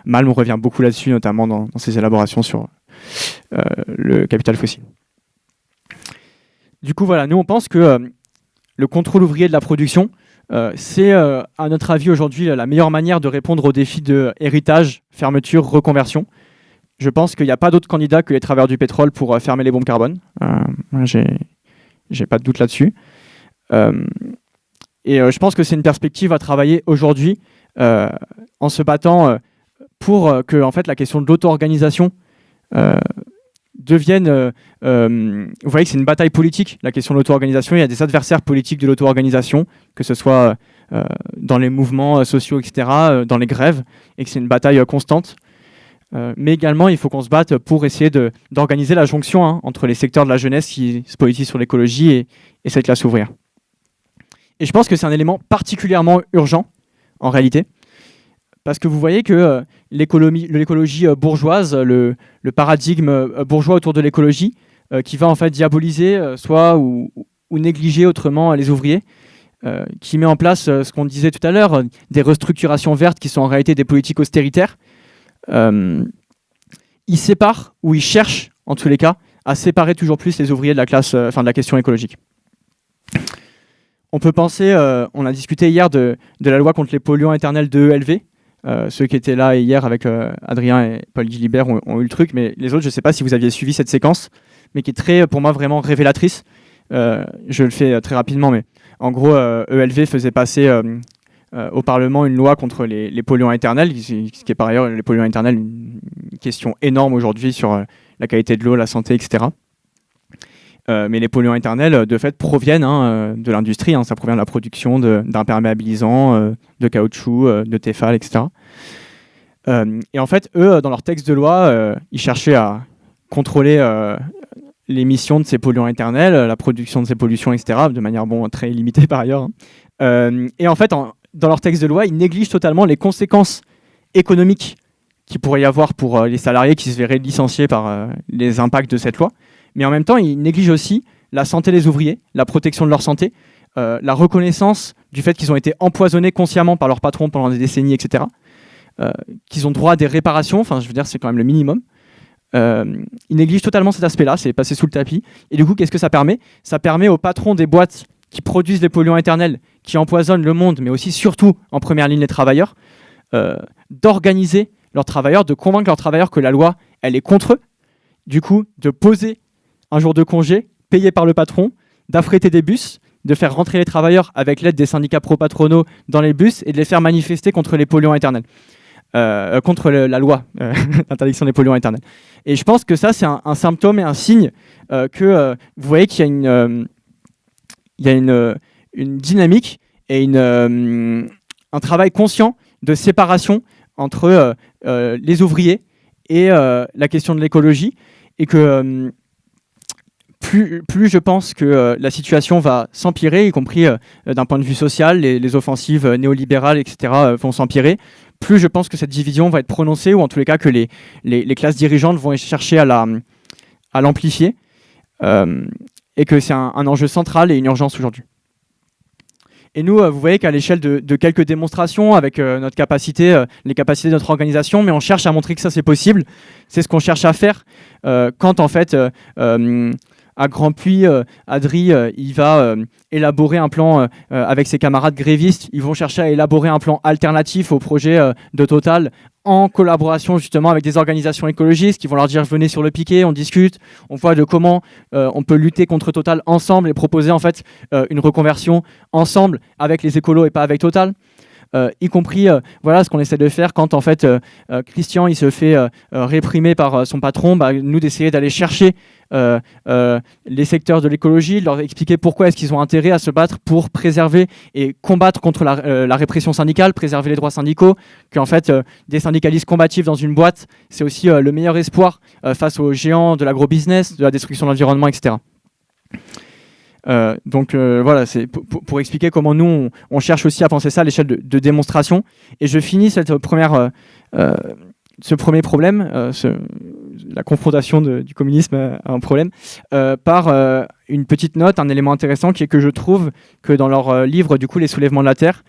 Malm revient beaucoup là-dessus, notamment dans ses élaborations sur le capital fossile. Du coup, voilà, nous on pense que le contrôle ouvrier de la production, c'est à notre avis aujourd'hui la meilleure manière de répondre aux défis de héritage, fermeture, reconversion. Je pense qu'il n'y a pas d'autres candidats que les travailleurs du pétrole pour fermer les bombes carbone. J'ai pas de doute là-dessus. Et je pense que c'est une perspective à travailler aujourd'hui en se battant pour que en fait, la question de l'auto-organisation devienne... vous voyez que c'est une bataille politique, la question de l'auto-organisation. Il y a des adversaires politiques de l'auto-organisation, que ce soit dans les mouvements sociaux, etc., dans les grèves, et que c'est une bataille constante. Mais également, il faut qu'on se batte pour essayer d'organiser la jonction entre les secteurs de la jeunesse qui se politisent sur l'écologie et cette classe ouvrière. Et je pense que c'est un élément particulièrement urgent, en réalité, parce que vous voyez que l'écologie bourgeoise, le paradigme bourgeois autour de l'écologie, qui va en fait diaboliser ou négliger autrement les ouvriers, qui met en place ce qu'on disait tout à l'heure, des restructurations vertes qui sont en réalité des politiques austéritaires. Il sépare, ou il cherche, en tous les cas, à séparer toujours plus les ouvriers de la classe, de la question écologique. On peut penser, on a discuté hier de la loi contre les polluants éternels de ELV. Ceux qui étaient là hier avec Adrien et Paul Guilibert ont eu le truc, mais les autres, je ne sais pas si vous aviez suivi cette séquence, mais qui est très, pour moi, vraiment révélatrice. Je le fais très rapidement, mais en gros, ELV faisait passer au Parlement une loi contre les polluants éternels, ce qui est par ailleurs, les polluants éternels, une question énorme aujourd'hui sur la qualité de l'eau, la santé, etc. Mais les polluants éternels, de fait, proviennent de l'industrie. Ça provient de la production d'imperméabilisants, de caoutchouc, de Tefal, etc. Et en fait, eux, dans leur texte de loi, ils cherchaient à contrôler l'émission de ces polluants éternels, la production de ces pollutions, etc., de manière très limitée par ailleurs. Et en fait, dans leur texte de loi, ils négligent totalement les conséquences économiques qu'il pourrait y avoir pour les salariés qui se verraient licenciés par les impacts de cette loi. Mais en même temps, ils négligent aussi la santé des ouvriers, la protection de leur santé, la reconnaissance du fait qu'ils ont été empoisonnés consciemment par leur patron pendant des décennies, etc. Qu'ils ont droit à des réparations, je veux dire, c'est quand même le minimum. Ils négligent totalement cet aspect-là, c'est passé sous le tapis. Et du coup, qu'est-ce que ça permet? Ça permet aux patrons des boîtes qui produisent les polluants éternels, qui empoisonnent le monde, mais aussi surtout en première ligne les travailleurs, d'organiser leurs travailleurs, de convaincre leurs travailleurs que la loi, elle est contre eux. Du coup, de poser un jour de congé, payé par le patron, d'affréter des bus, de faire rentrer les travailleurs avec l'aide des syndicats pro-patronaux dans les bus et de les faire manifester contre les polluants éternels. Contre la loi d'interdiction des polluants éternels. Et je pense que ça, c'est un symptôme et un signe que vous voyez qu'il y a une dynamique et un travail conscient de séparation entre les ouvriers et la question de l'écologie, et que plus je pense que la situation va s'empirer, y compris d'un point de vue social, les offensives néolibérales, etc., vont s'empirer, plus je pense que cette division va être prononcée, ou en tous les cas que les classes dirigeantes vont chercher à l'amplifier, et que c'est un enjeu central et une urgence aujourd'hui. Et nous, vous voyez qu'à l'échelle de quelques démonstrations, avec notre capacité, les capacités de notre organisation, mais on cherche à montrer que ça c'est possible. C'est ce qu'on cherche à faire quand en fait, à Grand Puy, Adri, il va élaborer un plan avec ses camarades grévistes. Ils vont chercher à élaborer un plan alternatif au projet de Total, en collaboration justement avec des organisations écologistes qui vont leur dire venez sur le piquet, on discute, on voit de comment on peut lutter contre Total ensemble et proposer en fait une reconversion ensemble avec les écolos et pas avec Total. Y compris voilà ce qu'on essaie de faire quand en fait Christian il se fait réprimer par son patron, nous d'essayer d'aller chercher les secteurs de l'écologie, de leur expliquer pourquoi est-ce qu'ils ont intérêt à se battre pour préserver et combattre contre la répression syndicale, préserver les droits syndicaux, qu'en fait, des syndicalistes combatifs dans une boîte, c'est aussi le meilleur espoir face aux géants de l'agrobusiness, de la destruction de l'environnement, etc. Voilà, c'est pour expliquer comment nous, on cherche aussi à penser ça à l'échelle de démonstration. Et je finis ce premier problème, la confrontation du communisme à un problème, par une petite note, un élément intéressant qui est que je trouve que dans leur livre, du coup, Les soulèvements de la Terre,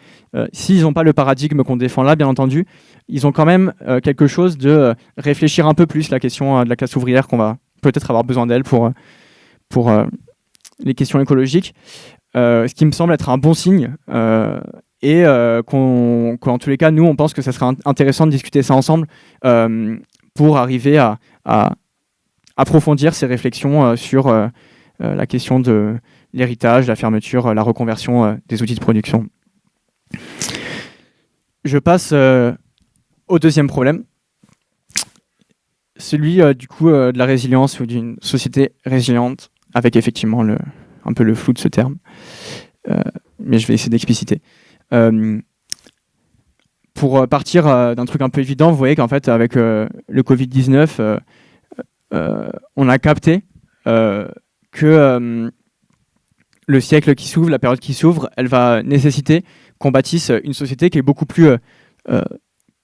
s'ils n'ont pas le paradigme qu'on défend là, bien entendu, ils ont quand même quelque chose de réfléchir un peu plus la question de la classe ouvrière, qu'on va peut-être avoir besoin d'elle pour les questions écologiques, ce qui me semble être un bon signe, et qu'en tous les cas, nous, on pense que ça serait intéressant de discuter ça ensemble pour arriver à approfondir ces réflexions sur la question de l'héritage, la fermeture, la reconversion des outils de production. Je passe au deuxième problème, celui du coup de la résilience ou d'une société résiliente, avec effectivement un peu le flou de ce terme, mais je vais essayer d'expliciter. Pour partir d'un truc un peu évident, vous voyez qu'en fait, avec le Covid-19, on a capté que le siècle qui s'ouvre, la période qui s'ouvre, elle va nécessiter qu'on bâtisse une société qui est beaucoup plus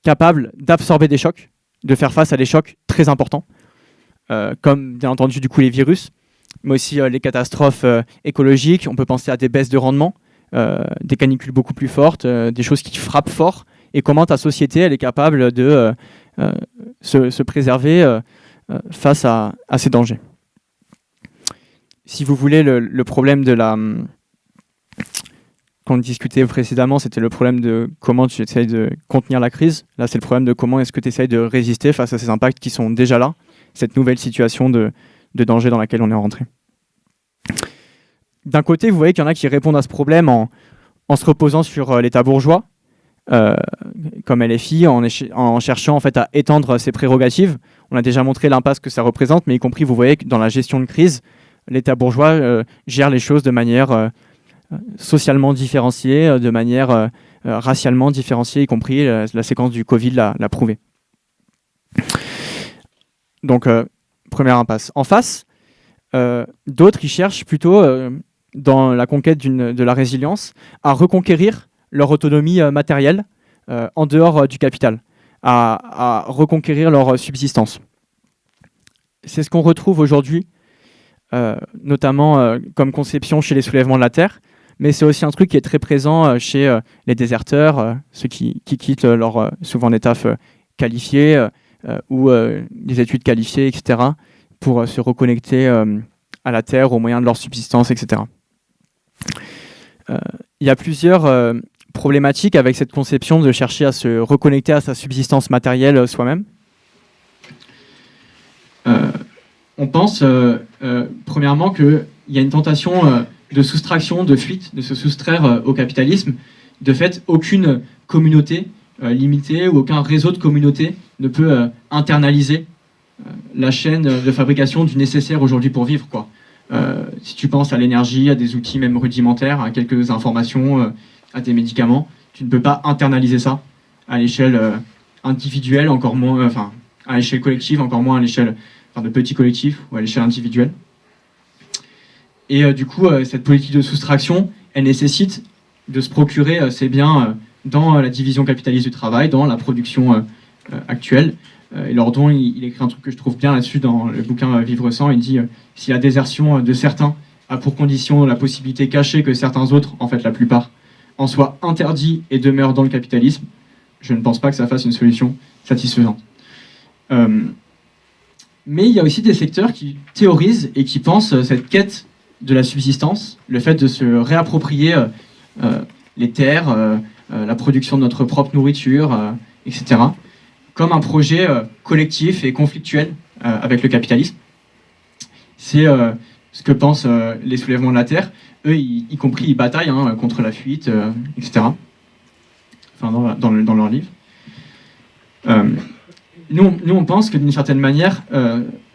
capable d'absorber des chocs, de faire face à des chocs très importants, comme bien entendu du coup les virus, mais aussi les catastrophes écologiques. On peut penser à des baisses de rendement, des canicules beaucoup plus fortes, des choses qui frappent fort, et comment ta société elle est capable de se préserver face à ces dangers. Si vous voulez, le problème de qu'on discutait précédemment, c'était le problème de comment tu essayes de contenir la crise. Là, c'est le problème de comment est-ce que tu essayes de résister face à ces impacts qui sont déjà là, cette nouvelle situation de danger dans laquelle on est rentré. D'un côté, vous voyez qu'il y en a qui répondent à ce problème en se reposant sur l'État bourgeois, comme LFI, en cherchant en fait à étendre ses prérogatives. On a déjà montré l'impasse que ça représente, mais y compris, vous voyez que dans la gestion de crise, l'État bourgeois gère les choses de manière socialement différenciée, de manière racialement différenciée, y compris la séquence du Covid l'a prouvé. Donc, première impasse. En face, d'autres, ils cherchent plutôt, dans la conquête de la résilience, à reconquérir leur autonomie matérielle en dehors du capital, à reconquérir leur subsistance. C'est ce qu'on retrouve aujourd'hui, notamment comme conception chez les soulèvements de la Terre, mais c'est aussi un truc qui est très présent chez les déserteurs, ceux qui quittent leur souvent des tafs qualifiés ou des études qualifiées, etc., pour se reconnecter à la Terre, aux moyens de leur subsistance, etc. Il y a plusieurs problématiques avec cette conception de chercher à se reconnecter à sa subsistance matérielle soi-même. On pense, premièrement, qu'il y a une tentation de soustraction, de fuite, de se soustraire au capitalisme. De fait, aucune communauté limitée ou aucun réseau de communautés ne peut internaliser la chaîne de fabrication du nécessaire aujourd'hui pour vivre, quoi. Si tu penses à l'énergie, à des outils même rudimentaires, à quelques informations, à des médicaments, tu ne peux pas internaliser ça à l'échelle individuelle, encore moins, enfin à l'échelle collective, encore moins à l'échelle de petits collectifs ou à l'échelle individuelle. Et du coup, cette politique de soustraction, elle nécessite de se procurer ces biens dans la division capitaliste du travail, dans la production actuelle. Et Lordon, il écrit un truc que je trouve bien là-dessus dans le bouquin Vivre sans. Il dit si la désertion de certains a pour condition la possibilité cachée que certains autres, en fait la plupart, en soient interdits et demeurent dans le capitalisme, je ne pense pas que ça fasse une solution satisfaisante. Mais il y a aussi des secteurs qui théorisent et qui pensent cette quête de la subsistance, le fait de se réapproprier les terres, la production de notre propre nourriture, etc., comme un projet collectif et conflictuel avec le capitalisme. C'est ce que pensent les soulèvements de la Terre. Eux, y compris, ils bataillent contre la fuite, etc. Enfin, dans leur livre. Nous, on pense que d'une certaine manière,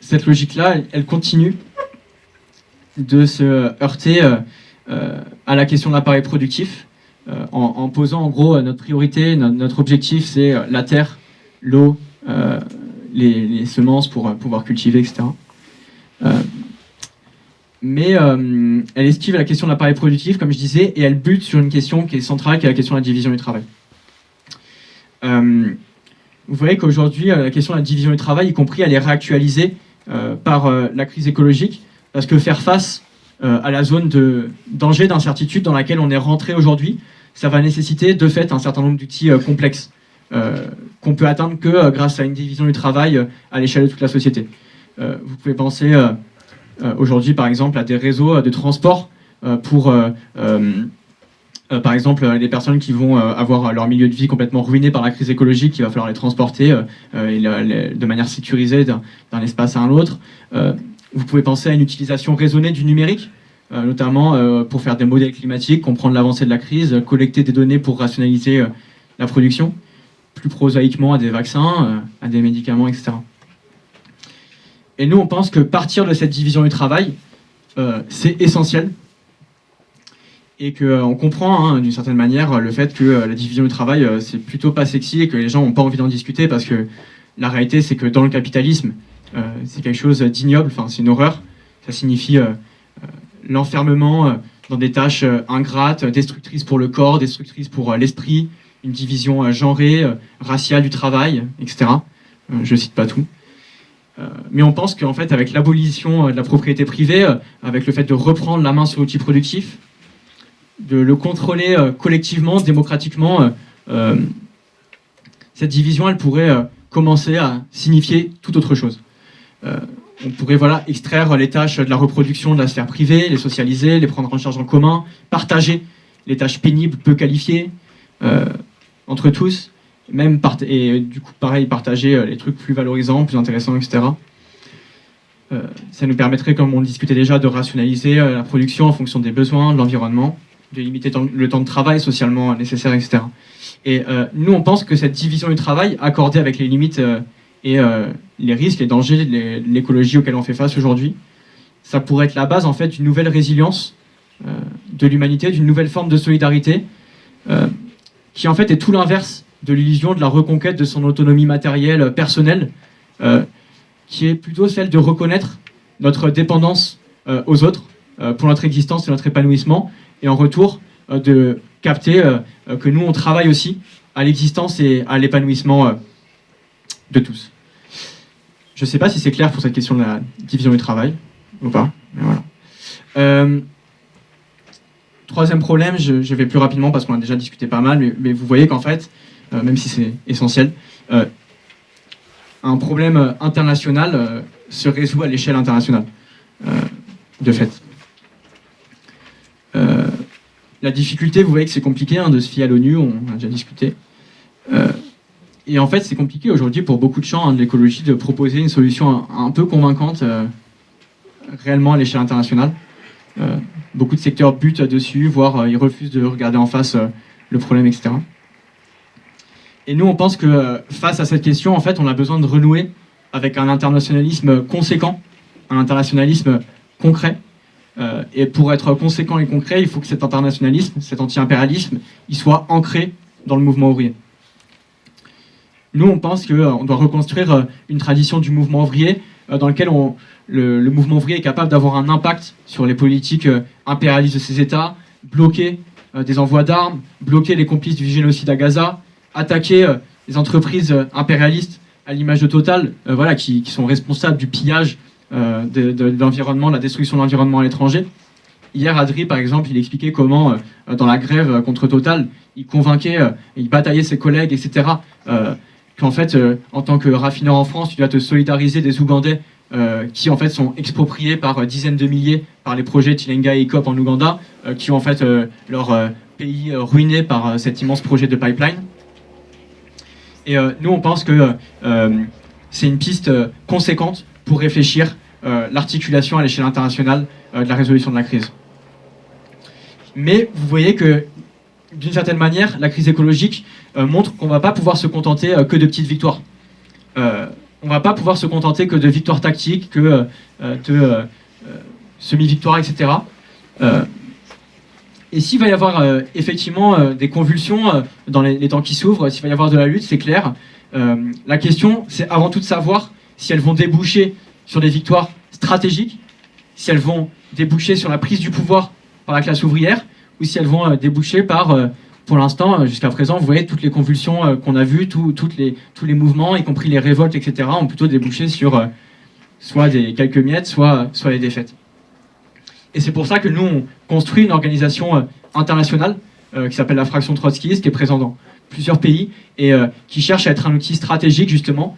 cette logique-là, elle continue de se heurter à la question de l'appareil productif, en posant en gros notre priorité, notre objectif, c'est la terre, l'eau, les semences pour pouvoir cultiver, etc. Mais elle esquive la question de l'appareil productif, comme je disais, et elle bute sur une question qui est centrale, qui est la question de la division du travail. Vous voyez qu'aujourd'hui, la question de la division du travail, y compris, elle est réactualisée par la crise écologique, parce que faire face à la zone de danger, d'incertitude dans laquelle on est rentré aujourd'hui, ça va nécessiter de fait un certain nombre d'outils complexes qu'on peut atteindre que grâce à une division du travail à l'échelle de toute la société. Vous pouvez penser aujourd'hui par exemple à des réseaux de transport pour par exemple les personnes qui vont avoir leur milieu de vie complètement ruiné par la crise écologique, il va falloir les transporter de manière sécurisée d'un espace à un autre. Vous pouvez penser à une utilisation raisonnée du numérique, notamment pour faire des modèles climatiques, comprendre l'avancée de la crise, collecter des données pour rationaliser la production, plus prosaïquement à des vaccins, à des médicaments, etc. Et nous, on pense que partir de cette division du travail, c'est essentiel, et qu'on comprend d'une certaine manière le fait que la division du travail, c'est plutôt pas sexy et que les gens n'ont pas envie d'en discuter, parce que la réalité, c'est que dans le capitalisme, c'est quelque chose d'ignoble, c'est une horreur. Ça signifie l'enfermement dans des tâches ingrates, destructrices pour le corps, destructrices pour l'esprit, une division genrée, raciale du travail, etc. Je cite pas tout. Mais on pense qu'en fait, avec l'abolition de la propriété privée, avec le fait de reprendre la main sur l'outil productif, de le contrôler collectivement, démocratiquement, cette division, elle pourrait commencer à signifier tout autre chose. On pourrait extraire les tâches de la reproduction de la sphère privée, les socialiser, les prendre en charge en commun, partager les tâches pénibles, peu qualifiées, entre tous, et du coup, pareil, partager les trucs plus valorisants, plus intéressants, etc. Ça nous permettrait, comme on discutait déjà, de rationaliser la production en fonction des besoins, de l'environnement, de limiter le temps de travail socialement nécessaire, etc. Et nous, on pense que cette division du travail, accordée avec les limites et les risques, les dangers, l'écologie auxquels on fait face aujourd'hui, ça pourrait être la base en fait d'une nouvelle résilience de l'humanité, d'une nouvelle forme de solidarité, qui en fait est tout l'inverse de l'illusion de la reconquête de son autonomie matérielle personnelle, qui est plutôt celle de reconnaître notre dépendance aux autres pour notre existence et notre épanouissement, et en retour de capter que nous on travaille aussi à l'existence et à l'épanouissement de tous. Je ne sais pas si c'est clair pour cette question de la division du travail ou pas, mais voilà. Troisième problème, je vais plus rapidement parce qu'on a déjà discuté pas mal, mais vous voyez qu'en fait, même si c'est essentiel, un problème international se résout à l'échelle internationale, de fait. La difficulté, vous voyez que c'est compliqué de se fier à l'ONU, on a déjà discuté. Et en fait, c'est compliqué aujourd'hui pour beaucoup de champs de l'écologie de proposer une solution un peu convaincante réellement à l'échelle internationale. Beaucoup de secteurs butent dessus, voire ils refusent de regarder en face le problème, etc. Et nous, on pense que face à cette question, en fait, on a besoin de renouer avec un internationalisme conséquent, un internationalisme concret. Et pour être conséquent et concret, il faut que cet internationalisme, cet anti-impérialisme, il soit ancré dans le mouvement ouvrier. Nous, on pense qu'on doit reconstruire une tradition du mouvement ouvrier dans lequel le mouvement ouvrier est capable d'avoir un impact sur les politiques impérialistes de ces États, bloquer des envois d'armes, bloquer les complices du génocide à Gaza, attaquer les entreprises impérialistes à l'image de Total, qui sont responsables du pillage de l'environnement, de la destruction de l'environnement à l'étranger. Hier, Adri, par exemple, il expliquait comment, dans la grève contre Total, il convainquait, il bataillait ses collègues, etc., qu'en fait, en tant que raffineur en France, tu dois te solidariser des Ougandais qui, en fait, sont expropriés par dizaines de milliers par les projets Tilenga et ICOP en Ouganda, qui ont, en fait, leur pays ruiné par cet immense projet de pipeline. Et nous, on pense que c'est une piste conséquente pour réfléchir l'articulation à l'échelle internationale de la résolution de la crise. Mais vous voyez que, d'une certaine manière, la crise écologique montre qu'on ne va pas pouvoir se contenter que de petites victoires. On ne va pas pouvoir se contenter que de victoires tactiques, que de semi-victoire, etc. Et s'il va y avoir effectivement des convulsions dans les temps qui s'ouvrent, s'il va y avoir de la lutte, c'est clair. La question, c'est avant tout de savoir si elles vont déboucher sur des victoires stratégiques, si elles vont déboucher sur la prise du pouvoir par la classe ouvrière, ou si elles vont déboucher par, pour l'instant, jusqu'à présent, vous voyez, toutes les convulsions qu'on a vues, tous les mouvements, y compris les révoltes, etc., ont plutôt débouché sur soit des quelques miettes, soit les défaites. Et c'est pour ça que nous, on construit une organisation internationale qui s'appelle la Fraction trotskiste, qui est présente dans plusieurs pays et qui cherche à être un outil stratégique, justement,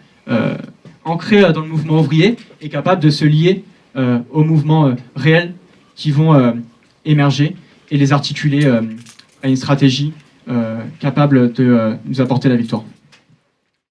ancré dans le mouvement ouvrier et capable de se lier aux mouvements réels qui vont émerger et les articuler à une stratégie capable de nous apporter la victoire.